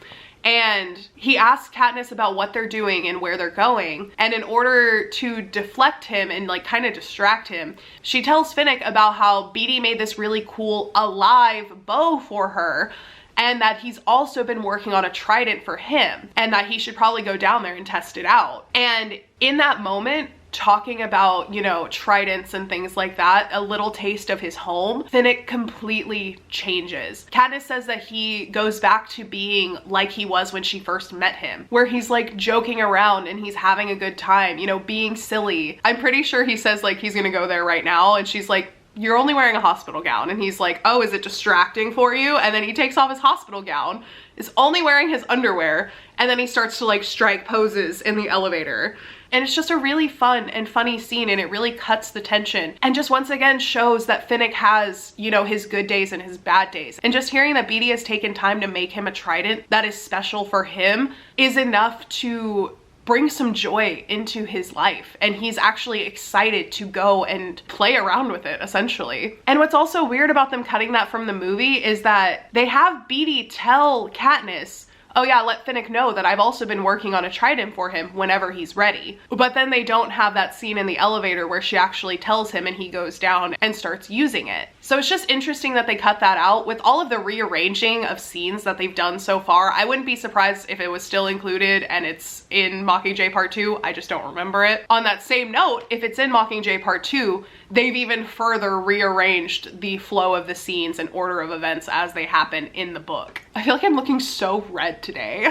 A: And he asks Katniss about what they're doing and where they're going. And in order to deflect him and like kind of distract him, she tells Finnick about how Beetee made this really cool alive bow for her, and that he's also been working on a trident for him, and that he should probably go down there and test it out. And in that moment, talking about, you know, tridents and things like that, a little taste of his home, Finnick completely changes. Katniss says that he goes back to being like he was when she first met him, where he's like joking around and he's having a good time, you know, being silly. I'm pretty sure he says like he's gonna go there right now, and she's like, you're only wearing a hospital gown. And he's like, oh, is it distracting for you? And then he takes off his hospital gown, is only wearing his underwear, and then he starts to like strike poses in the elevator. And it's just a really fun and funny scene, and it really cuts the tension and just once again shows that Finnick has, you know, his good days and his bad days. And just hearing that Beatty has taken time to make him a trident that is special for him is enough to bring some joy into his life, and he's actually excited to go and play around with it, essentially. And what's also weird about them cutting that from the movie is that they have Beatty tell Katniss, oh yeah, let Finnick know that I've also been working on a trident for him whenever he's ready. But then they don't have that scene in the elevator where she actually tells him and he goes down and starts using it. So it's just interesting that they cut that out. With all of the rearranging of scenes that they've done so far, I wouldn't be surprised if it was still included and it's in Mockingjay Part 2. I just don't remember it. On that same note, if it's in Mockingjay Part 2, they've even further rearranged the flow of the scenes and order of events as they happen in the book. I feel like I'm looking so red today.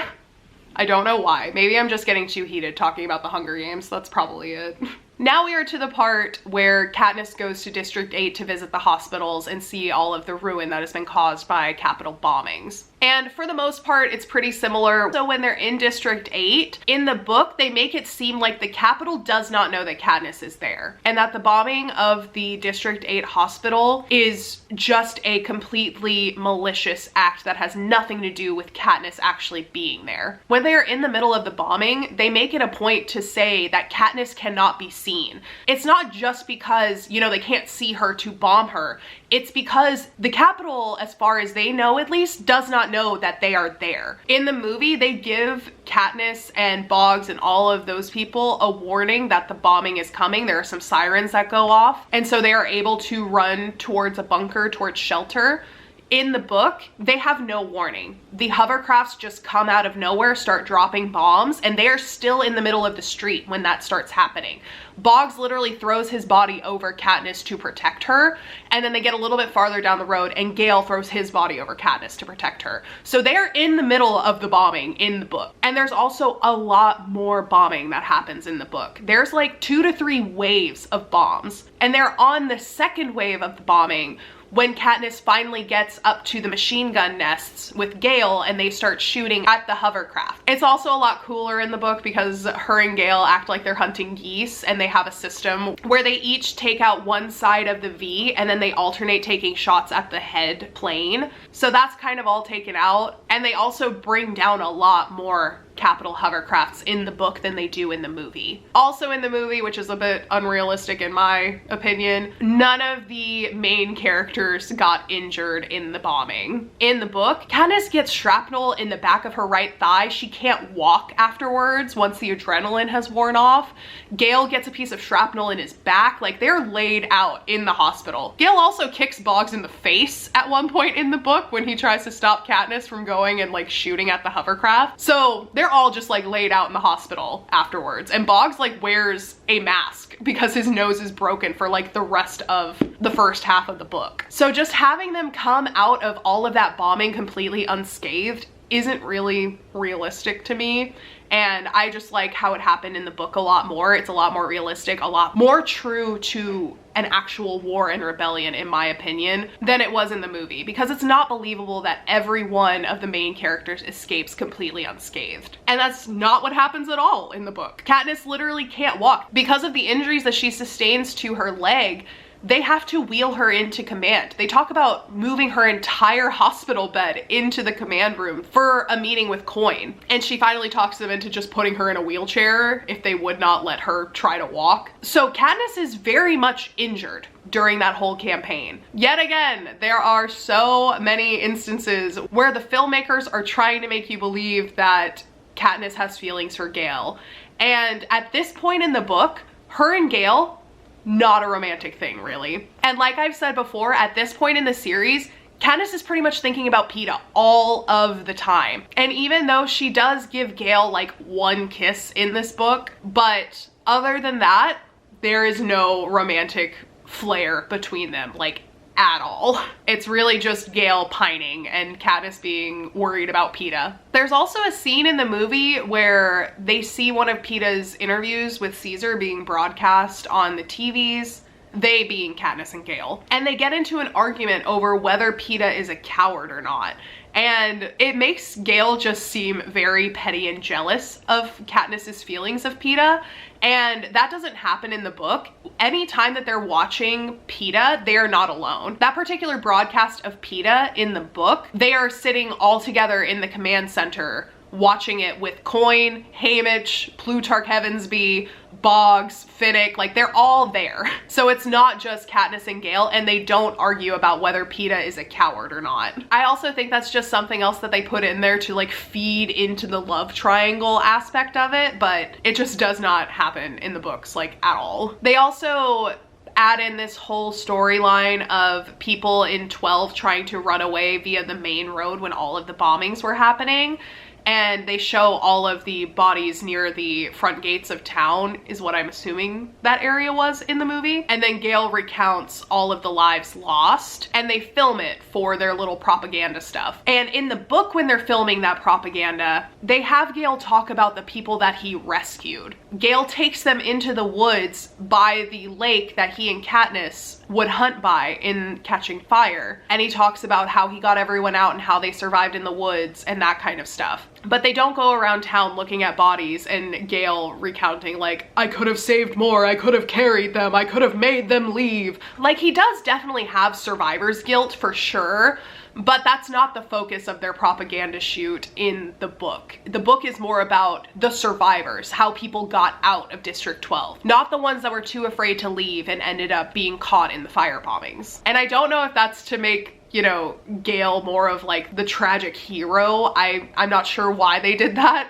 A: I don't know why. Maybe I'm just getting too heated talking about the Hunger Games. That's probably it. Now we are to the part where Katniss goes to District 8 to visit the hospitals and see all of the ruin that has been caused by Capitol bombings. And for the most part, it's pretty similar. So when they're in District 8, in the book, they make it seem like the Capitol does not know that Katniss is there, and that the bombing of the District 8 hospital is just a completely malicious act that has nothing to do with Katniss actually being there. When they are in the middle of the bombing, they make it a point to say that Katniss cannot be seen. It's not just because, you know, they can't see her to bomb her. It's because the Capitol, as far as they know at least, does not know that they are there. In the movie, they give Katniss and Boggs and all of those people a warning that the bombing is coming. There are some sirens that go off, and so they are able to run towards a bunker, towards shelter. In the book, they have no warning. The hovercrafts just come out of nowhere, start dropping bombs, and they are still in the middle of the street when that starts happening. Boggs literally throws his body over Katniss to protect her, and then they get a little bit farther down the road and Gale throws his body over Katniss to protect her. So they're in the middle of the bombing in the book. And there's also a lot more bombing that happens in the book. There's like 2 to 3 waves of bombs, and they're on the second wave of the bombing when Katniss finally gets up to the machine gun nests with Gale and they start shooting at the hovercraft. It's also a lot cooler in the book because her and Gale act like they're hunting geese, and they have a system where they each take out one side of the V and then they alternate taking shots at the head plane. So that's kind of all taken out, and they also bring down a lot more Capitol hovercrafts in the book than they do in the movie. Also in the movie, which is a bit unrealistic in my opinion, none of the main characters got injured in the bombing. In the book, Katniss gets shrapnel in the back of her right thigh. She can't walk afterwards once the adrenaline has worn off. Gale gets a piece of shrapnel in his back. Like, they're laid out in the hospital. Gale also kicks Boggs in the face at one point in the book when he tries to stop Katniss from going and like shooting at the hovercraft. So they're all just like laid out in the hospital afterwards, and Boggs like wears a mask because his nose is broken for like the rest of the first half of the book. So just having them come out of all of that bombing completely unscathed isn't really realistic to me, and I just like how it happened in the book a lot more. It's a lot more realistic, a lot more true to an actual war and rebellion, in my opinion, than it was in the movie, because it's not believable that every one of the main characters escapes completely unscathed. And that's not what happens at all in the book. Katniss literally can't walk. Because of the injuries that she sustains to her leg, they have to wheel her into command. They talk about moving her entire hospital bed into the command room for a meeting with Coin. And she finally talks them into just putting her in a wheelchair if they would not let her try to walk. So Katniss is very much injured during that whole campaign. Yet again, there are so many instances where the filmmakers are trying to make you believe that Katniss has feelings for Gale. And at this point in the book, her and Gale, not a romantic thing, really. And like I've said before, at this point in the series, Katniss is pretty much thinking about Peeta all of the time. And even though she does give Gale like one kiss in this book, but other than that, there is no romantic flair between them, like at all. It's really just Gale pining and Katniss being worried about Peeta. There's also a scene in the movie where they see one of Peeta's interviews with Caesar being broadcast on the TVs, They being Katniss and Gale. And they get into an argument over whether Peeta is a coward or not. And it makes Gale just seem very petty and jealous of Katniss's feelings of Peeta. And that doesn't happen in the book. Anytime that they're watching Peeta, they are not alone. That particular broadcast of Peeta in the book, they are sitting all together in the command center watching it with Coin, Haymitch, Plutarch Heavensby, Boggs, Finnick, like they're all there. So it's not just Katniss and Gale, and they don't argue about whether Peeta is a coward or not. I also think that's just something else that they put in there to like feed into the love triangle aspect of it, but it just does not happen in the books like at all. They also add in this whole storyline of people in 12 trying to run away via the main road when all of the bombings were happening. And they show all of the bodies near the front gates of town, is what I'm assuming that area was in the movie. And then Gale recounts all of the lives lost, and they film it for their little propaganda stuff. And in the book, when they're filming that propaganda, they have Gale talk about the people that he rescued. Gale takes them into the woods by the lake that he and Katniss would hunt by in Catching Fire. And he talks about how he got everyone out and how they survived in the woods and that kind of stuff. But they don't go around town looking at bodies and Gale recounting like, I could have saved more, I could have carried them, I could have made them leave. Like, he does definitely have survivor's guilt for sure, but that's not the focus of their propaganda shoot in the book. The book is more about the survivors, how people got out of District 12, not the ones that were too afraid to leave and ended up being caught in the fire bombings. And I don't know if that's to make, you know, Gale more of like the tragic hero. I'm not sure why they did that,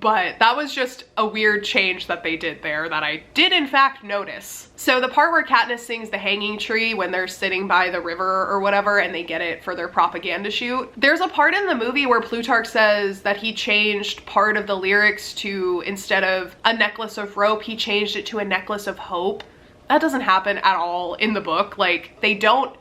A: but that was just a weird change that they did there that I did in fact notice. So the part where Katniss sings The Hanging Tree when they're sitting by the river or whatever and they get it for their propaganda shoot, there's a part in the movie where Plutarch says that he changed part of the lyrics to, instead of a necklace of rope, he changed it to a necklace of hope. That doesn't happen at all in the book. Like, they don't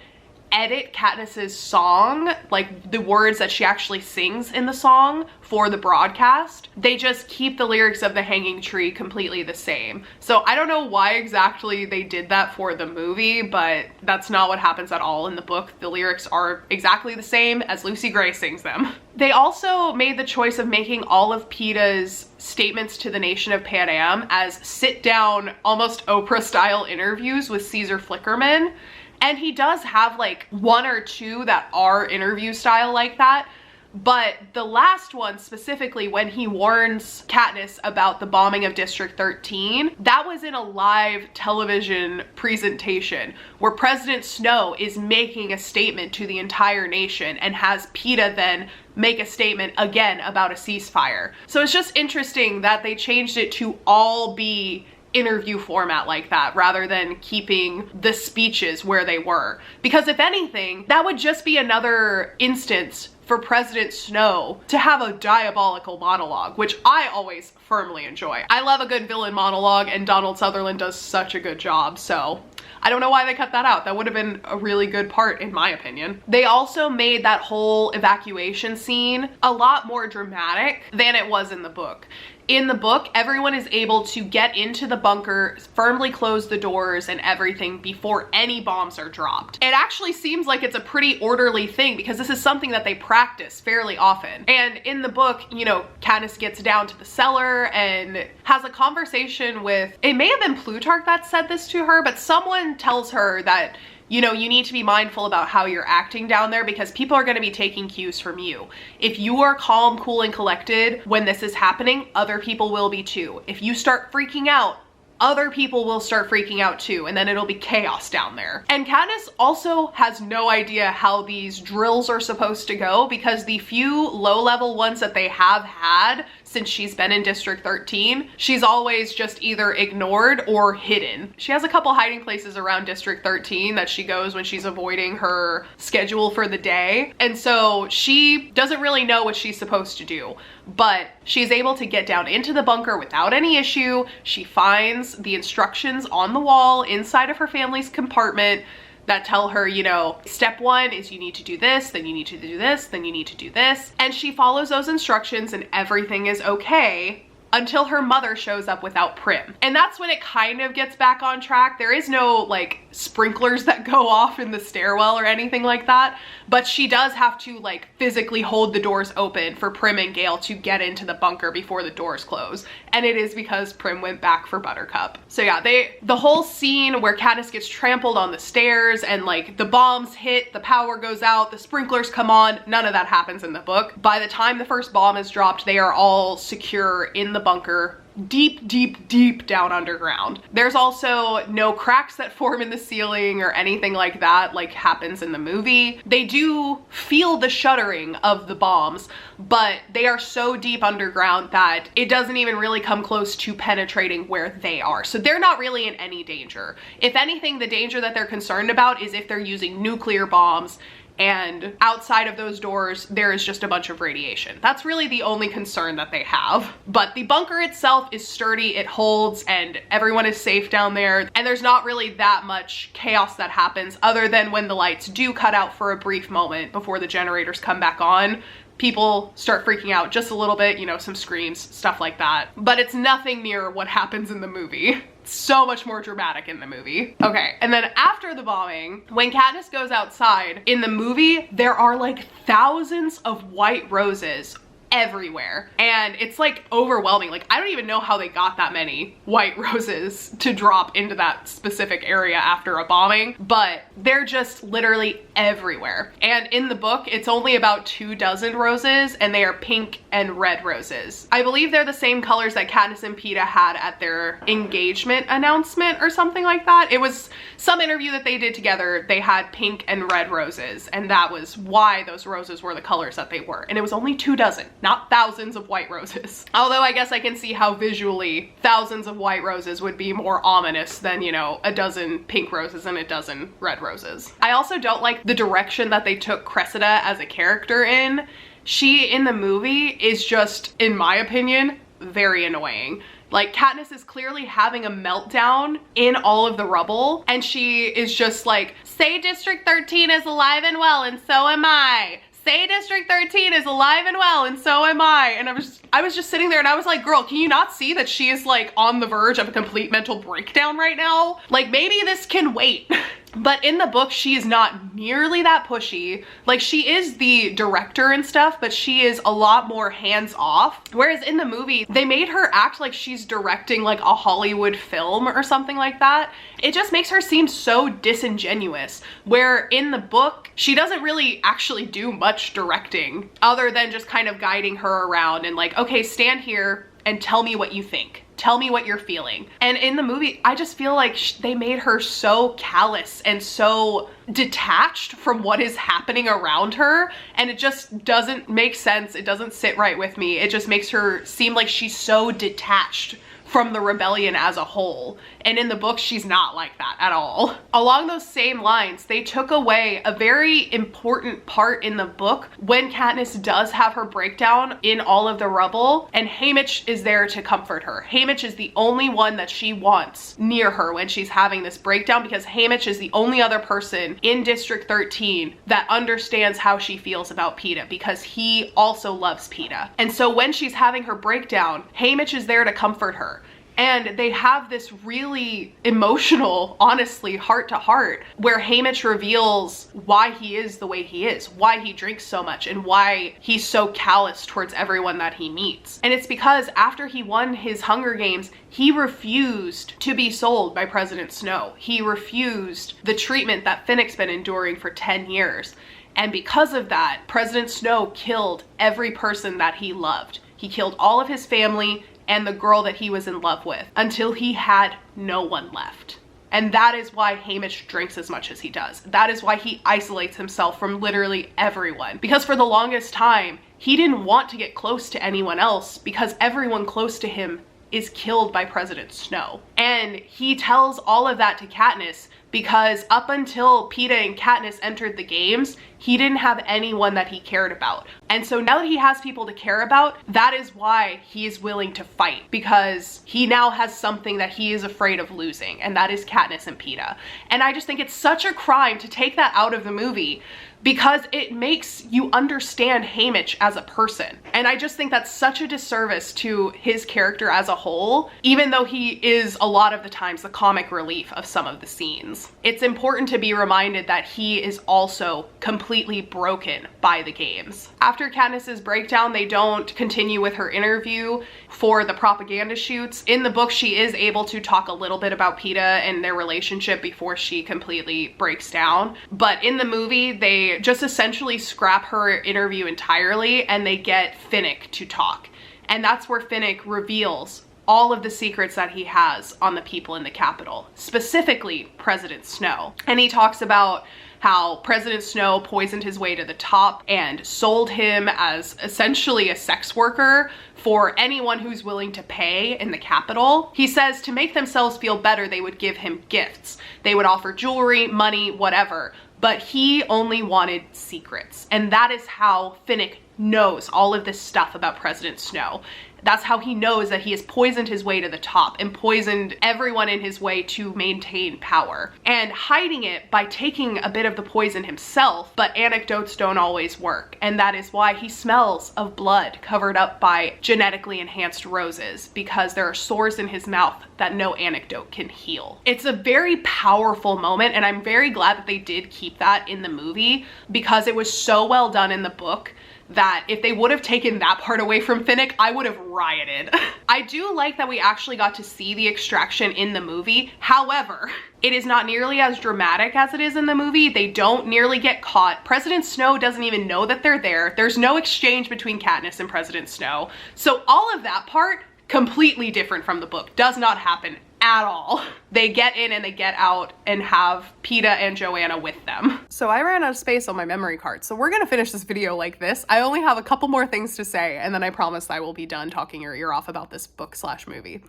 A: edit Katniss's song, like the words that she actually sings in the song for the broadcast. They just keep the lyrics of The Hanging Tree completely the same. So I don't know why exactly they did that for the movie, but that's not what happens at all in the book. The lyrics are exactly the same as Lucy Gray sings them. They also made the choice of making all of Peeta's statements to the nation of Pan Am as sit-down, almost Oprah-style interviews with Caesar Flickerman. And he does have like one or two that are interview style like that. But the last one specifically, when he warns Katniss about the bombing of District 13, that was in a live television presentation where President Snow is making a statement to the entire nation and has Peeta then make a statement again about a ceasefire. So it's just interesting that they changed it to all be interview format like that rather than keeping the speeches where they were. Because if anything, that would just be another instance for President Snow to have a diabolical monologue, which I always firmly enjoy. I love a good villain monologue, and Donald Sutherland does such a good job, so I don't know why they cut that out. That would have been a really good part, in my opinion. They also made that whole evacuation scene a lot more dramatic than it was in the book. In the book, everyone is able to get into the bunker, firmly close the doors and everything before any bombs are dropped. It actually seems like it's a pretty orderly thing because this is something that they practice fairly often. And in the book, you know, Katniss gets down to the cellar and has a conversation with, it may have been Plutarch that said this to her, but someone tells her that, you know, you need to be mindful about how you're acting down there because people are going to be taking cues from you. If you are calm, cool, and collected when this is happening, other people will be too. If you start freaking out, other people will start freaking out too, and then it'll be chaos down there. And Katniss also has no idea how these drills are supposed to go because the few low-level ones that they have had since she's been in District 13, she's always just either ignored or hidden. She has a couple hiding places around District 13 that she goes when she's avoiding her schedule for the day. And so she doesn't really know what she's supposed to do, but she's able to get down into the bunker without any issue. She finds the instructions on the wall inside of her family's compartment that tell her, you know, step one is you need to do this, then you need to do this, then you need to do this. And she follows those instructions and everything is okay until her mother shows up without Prim. And that's when it kind of gets back on track. There is no like sprinklers that go off in the stairwell or anything like that, but she does have to like physically hold the doors open for Prim and Gale to get into the bunker before the doors close. And it is because Prim went back for Buttercup. So yeah, the whole scene where Katniss gets trampled on the stairs and like the bombs hit, the power goes out, the sprinklers come on, none of that happens in the book. By the time the first bomb is dropped, they are all secure in the bunker, deep, deep, deep down underground. There's also no cracks that form in the ceiling or anything like that like happens in the movie. They do feel the shuddering of the bombs, but they are so deep underground that it doesn't even really come close to penetrating where they are. So they're not really in any danger. If anything, the danger that they're concerned about is if they're using nuclear bombs, and outside of those doors there is just a bunch of radiation. That's really the only concern that they have. But the bunker itself is sturdy, it holds, and everyone is safe down there, and there's not really that much chaos that happens other than when the lights do cut out for a brief moment before the generators come back on. People start freaking out just a little bit, you know, some screams, stuff like that. But it's nothing near what happens in the movie. So much more dramatic in the movie. Okay, and then after the bombing, when Katniss goes outside, in the movie, there are like thousands of white roses everywhere, and it's like overwhelming. Like, I don't even know how they got that many white roses to drop into that specific area after a bombing, but they're just literally everywhere. And in the book, it's only about 24 roses, and they are pink and red roses. I believe they're the same colors that Katniss and Peeta had at their engagement announcement or something like that. It was some interview that they did together. They had pink and red roses, and that was why those roses were the colors that they were. And it was only 24, not thousands of white roses. Although I guess I can see how visually thousands of white roses would be more ominous than, you know, a dozen pink roses and a dozen red roses. I also don't like the direction that they took Cressida as a character in. She, in the movie, is just, in my opinion, very annoying. Like, Katniss is clearly having a meltdown in all of the rubble, and she is just like, say District 13 is alive and well, and so am I. Say District 13 is alive and well, and so am I. And I was just sitting there and I was like, girl, can you not see that she is like on the verge of a complete mental breakdown right now? Like, maybe this can wait. But in the book, she is not nearly that pushy. Like, she is the director and stuff, but she is a lot more hands-off. Whereas in the movie, they made her act like she's directing like a Hollywood film or something like that. It just makes her seem so disingenuous. Where in the book, she doesn't really actually do much directing other than just kind of guiding her around and like, okay, stand here and tell me what you think. Tell me what you're feeling. And in the movie, I just feel like they made her so callous and so detached from what is happening around her, and it just doesn't make sense. It doesn't sit right with me. It just makes her seem like she's so detached from the rebellion as a whole. And in the book, she's not like that at all. Along those same lines, they took away a very important part in the book when Katniss does have her breakdown in all of the rubble, and Haymitch is there to comfort her. Haymitch is the only one that she wants near her when she's having this breakdown, because Haymitch is the only other person in District 13 that understands how she feels about Peeta, because he also loves Peeta. And so when she's having her breakdown, Haymitch is there to comfort her. And they have this really emotional, honestly, heart-to-heart, where Haymitch reveals why he is the way he is, why he drinks so much, and why he's so callous towards everyone that he meets. And it's because after he won his Hunger Games, he refused to be sold by President Snow. He refused the treatment that Finnick's been enduring for 10 years. And because of that, President Snow killed every person that he loved. He killed all of his family and the girl that he was in love with until he had no one left. And that is why Haymitch drinks as much as he does. That is why he isolates himself from literally everyone. Because for the longest time, he didn't want to get close to anyone else because everyone close to him is killed by President Snow. And he tells all of that to Katniss because up until Peeta and Katniss entered the games, he didn't have anyone that he cared about. And so now that he has people to care about, that is why he is willing to fight, because he now has something that he is afraid of losing, and that is Katniss and Peeta. And I just think it's such a crime to take that out of the movie, because it makes you understand Haymitch as a person. And I just think that's such a disservice to his character as a whole, even though he is a lot of the times the comic relief of some of the scenes. It's important to be reminded that he is also completely broken by the games. After Katniss's breakdown, they don't continue with her interview for the propaganda shoots. In the book, she is able to talk a little bit about Peeta and their relationship before she completely breaks down. But in the movie, they just essentially scrap her interview entirely and they get Finnick to talk. And that's where Finnick reveals all of the secrets that he has on the people in the Capitol, specifically President Snow. And he talks about how President Snow poisoned his way to the top and sold him as essentially a sex worker for anyone who's willing to pay in the Capitol. He says to make themselves feel better, they would give him gifts. They would offer jewelry, money, whatever. But he only wanted secrets. And that is how Finnick knows all of this stuff about President Snow. That's how he knows that he has poisoned his way to the top and poisoned everyone in his way to maintain power. And hiding it by taking a bit of the poison himself, but anecdotes don't always work. And that is why he smells of blood covered up by genetically enhanced roses, because there are sores in his mouth that no anecdote can heal. It's a very powerful moment, and I'm very glad that they did keep that in the movie, because it was so well done in the book that if they would have taken that part away from Finnick, I would have rioted. I do like that we actually got to see the extraction in the movie. However, it is not nearly as dramatic as it is in the movie. They don't nearly get caught. President Snow doesn't even know that they're there. There's no exchange between Katniss and President Snow. So all of that part, completely different from the book, does not happen at all. They get in and they get out and have Peeta and Joanna with them. So I ran out of space on my memory card, so we're gonna finish this video like this. I only have a couple more things to say, and then I promise I will be done talking your ear off about this book/movie.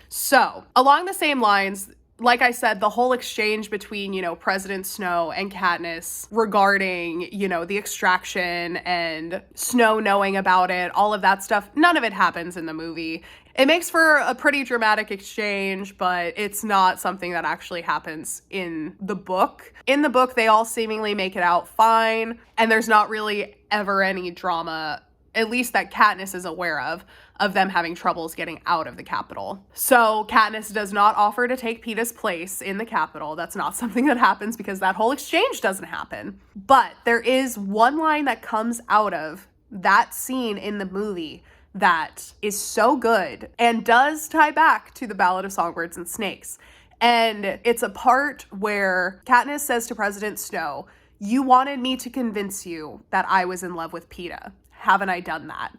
A: So along the same lines, like I said, the whole exchange between, President Snow and Katniss regarding, the extraction and Snow knowing about it, all of that stuff, none of it happens in the movie. It makes for a pretty dramatic exchange, but it's not something that actually happens in the book. In the book, they all seemingly make it out fine, and there's not really ever any drama, at least that Katniss is aware of them having troubles getting out of the Capitol. So Katniss does not offer to take Peeta's place in the Capitol. That's not something that happens because that whole exchange doesn't happen. But there is one line that comes out of that scene in the movie that is so good and does tie back to the Ballad of Songbirds and Snakes. And it's a part where Katniss says to President Snow, "You wanted me to convince you that I was in love with Peeta. Haven't I done that?"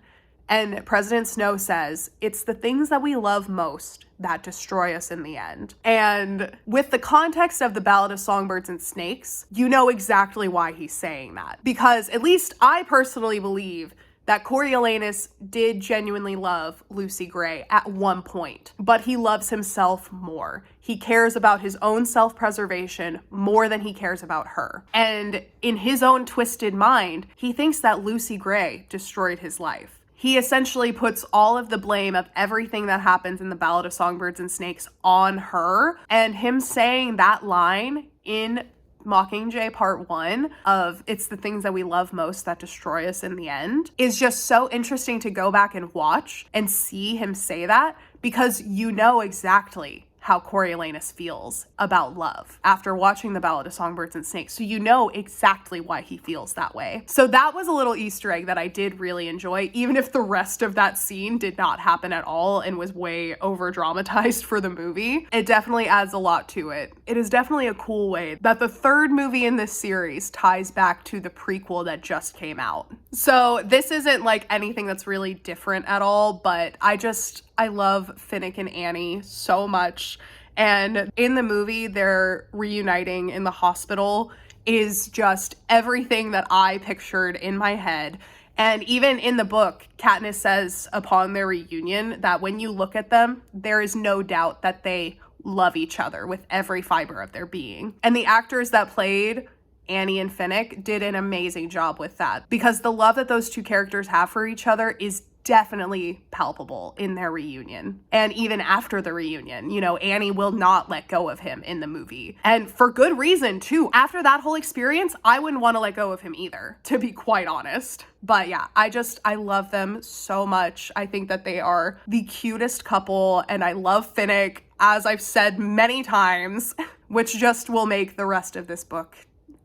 A: And President Snow says, "It's the things that we love most that destroy us in the end." And with the context of the Ballad of Songbirds and Snakes, you know exactly why he's saying that. Because at least I personally believe that Coriolanus did genuinely love Lucy Gray at one point, but he loves himself more. He cares about his own self-preservation more than he cares about her. And in his own twisted mind, he thinks that Lucy Gray destroyed his life. He essentially puts all of the blame of everything that happens in the Ballad of Songbirds and Snakes on her, and him saying that line in Mockingjay Part 1 of "it's the things that we love most that destroy us in the end" is just so interesting to go back and watch and see him say that, because you know exactly how Coriolanus feels about love after watching the Ballad of Songbirds and Snakes. So you know exactly why he feels that way. So that was a little Easter egg that I did really enjoy, even if the rest of that scene did not happen at all and was way over dramatized for the movie. It definitely adds a lot to it. It is definitely a cool way that the third movie in this series ties back to the prequel that just came out. So this isn't like anything that's really different at all, but I love Finnick and Annie so much. And in the movie, they're reuniting in the hospital is just everything that I pictured in my head. And even in the book, Katniss says upon their reunion that when you look at them, there is no doubt that they love each other with every fiber of their being. And the actors that played Annie and Finnick did an amazing job with that, because the love that those two characters have for each other is definitely palpable in their reunion. And even after the reunion, you know, Annie will not let go of him in the movie. And for good reason, too. After that whole experience, I wouldn't want to let go of him either, to be quite honest. But yeah, I love them so much. I think that they are the cutest couple, and I love Finnick, as I've said many times, which just will make the rest of this book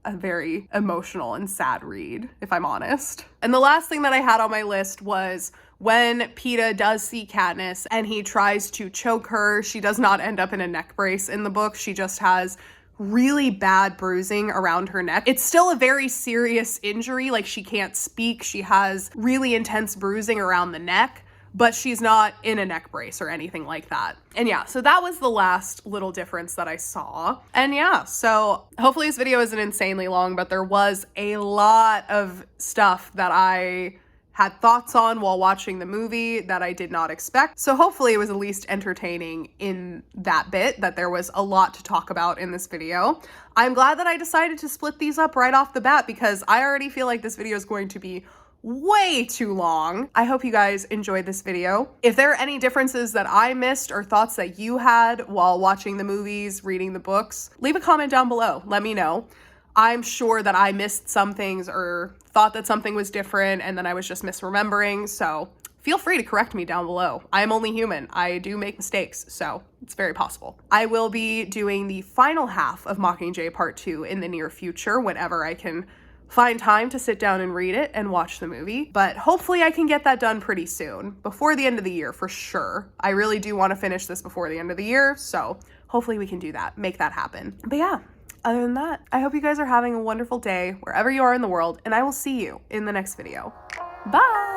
A: a very emotional and sad read, if I'm honest. And the last thing that I had on my list was when Peeta does see Katniss and he tries to choke her. She does not end up in a neck brace in the book. She just has really bad bruising around her neck. It's still a very serious injury. Like, she can't speak. She has really intense bruising around the neck, but she's not in a neck brace or anything like that. And yeah, so that was the last little difference that I saw. And yeah, so hopefully this video isn't insanely long, but there was a lot of stuff that I had thoughts on while watching the movie that I did not expect. So hopefully it was at least entertaining in that bit, that there was a lot to talk about in this video. I'm glad that I decided to split these up right off the bat, because I already feel like this video is going to be way too long. I hope you guys enjoyed this video. If there are any differences that I missed or thoughts that you had while watching the movies, reading the books, leave a comment down below. Let me know. I'm sure that I missed some things or thought that something was different and then I was just misremembering, so feel free to correct me down below. I am only human. I do make mistakes, so it's very possible. I will be doing the final half of Mockingjay Part 2 in the near future, whenever I can find time to sit down and read it and watch the movie, but hopefully I can get that done pretty soon, before the end of the year for sure. I really do want to finish this before the end of the year, so hopefully we can do that, make that happen. But yeah, other than that, I hope you guys are having a wonderful day wherever you are in the world, and I will see you in the next video. Bye!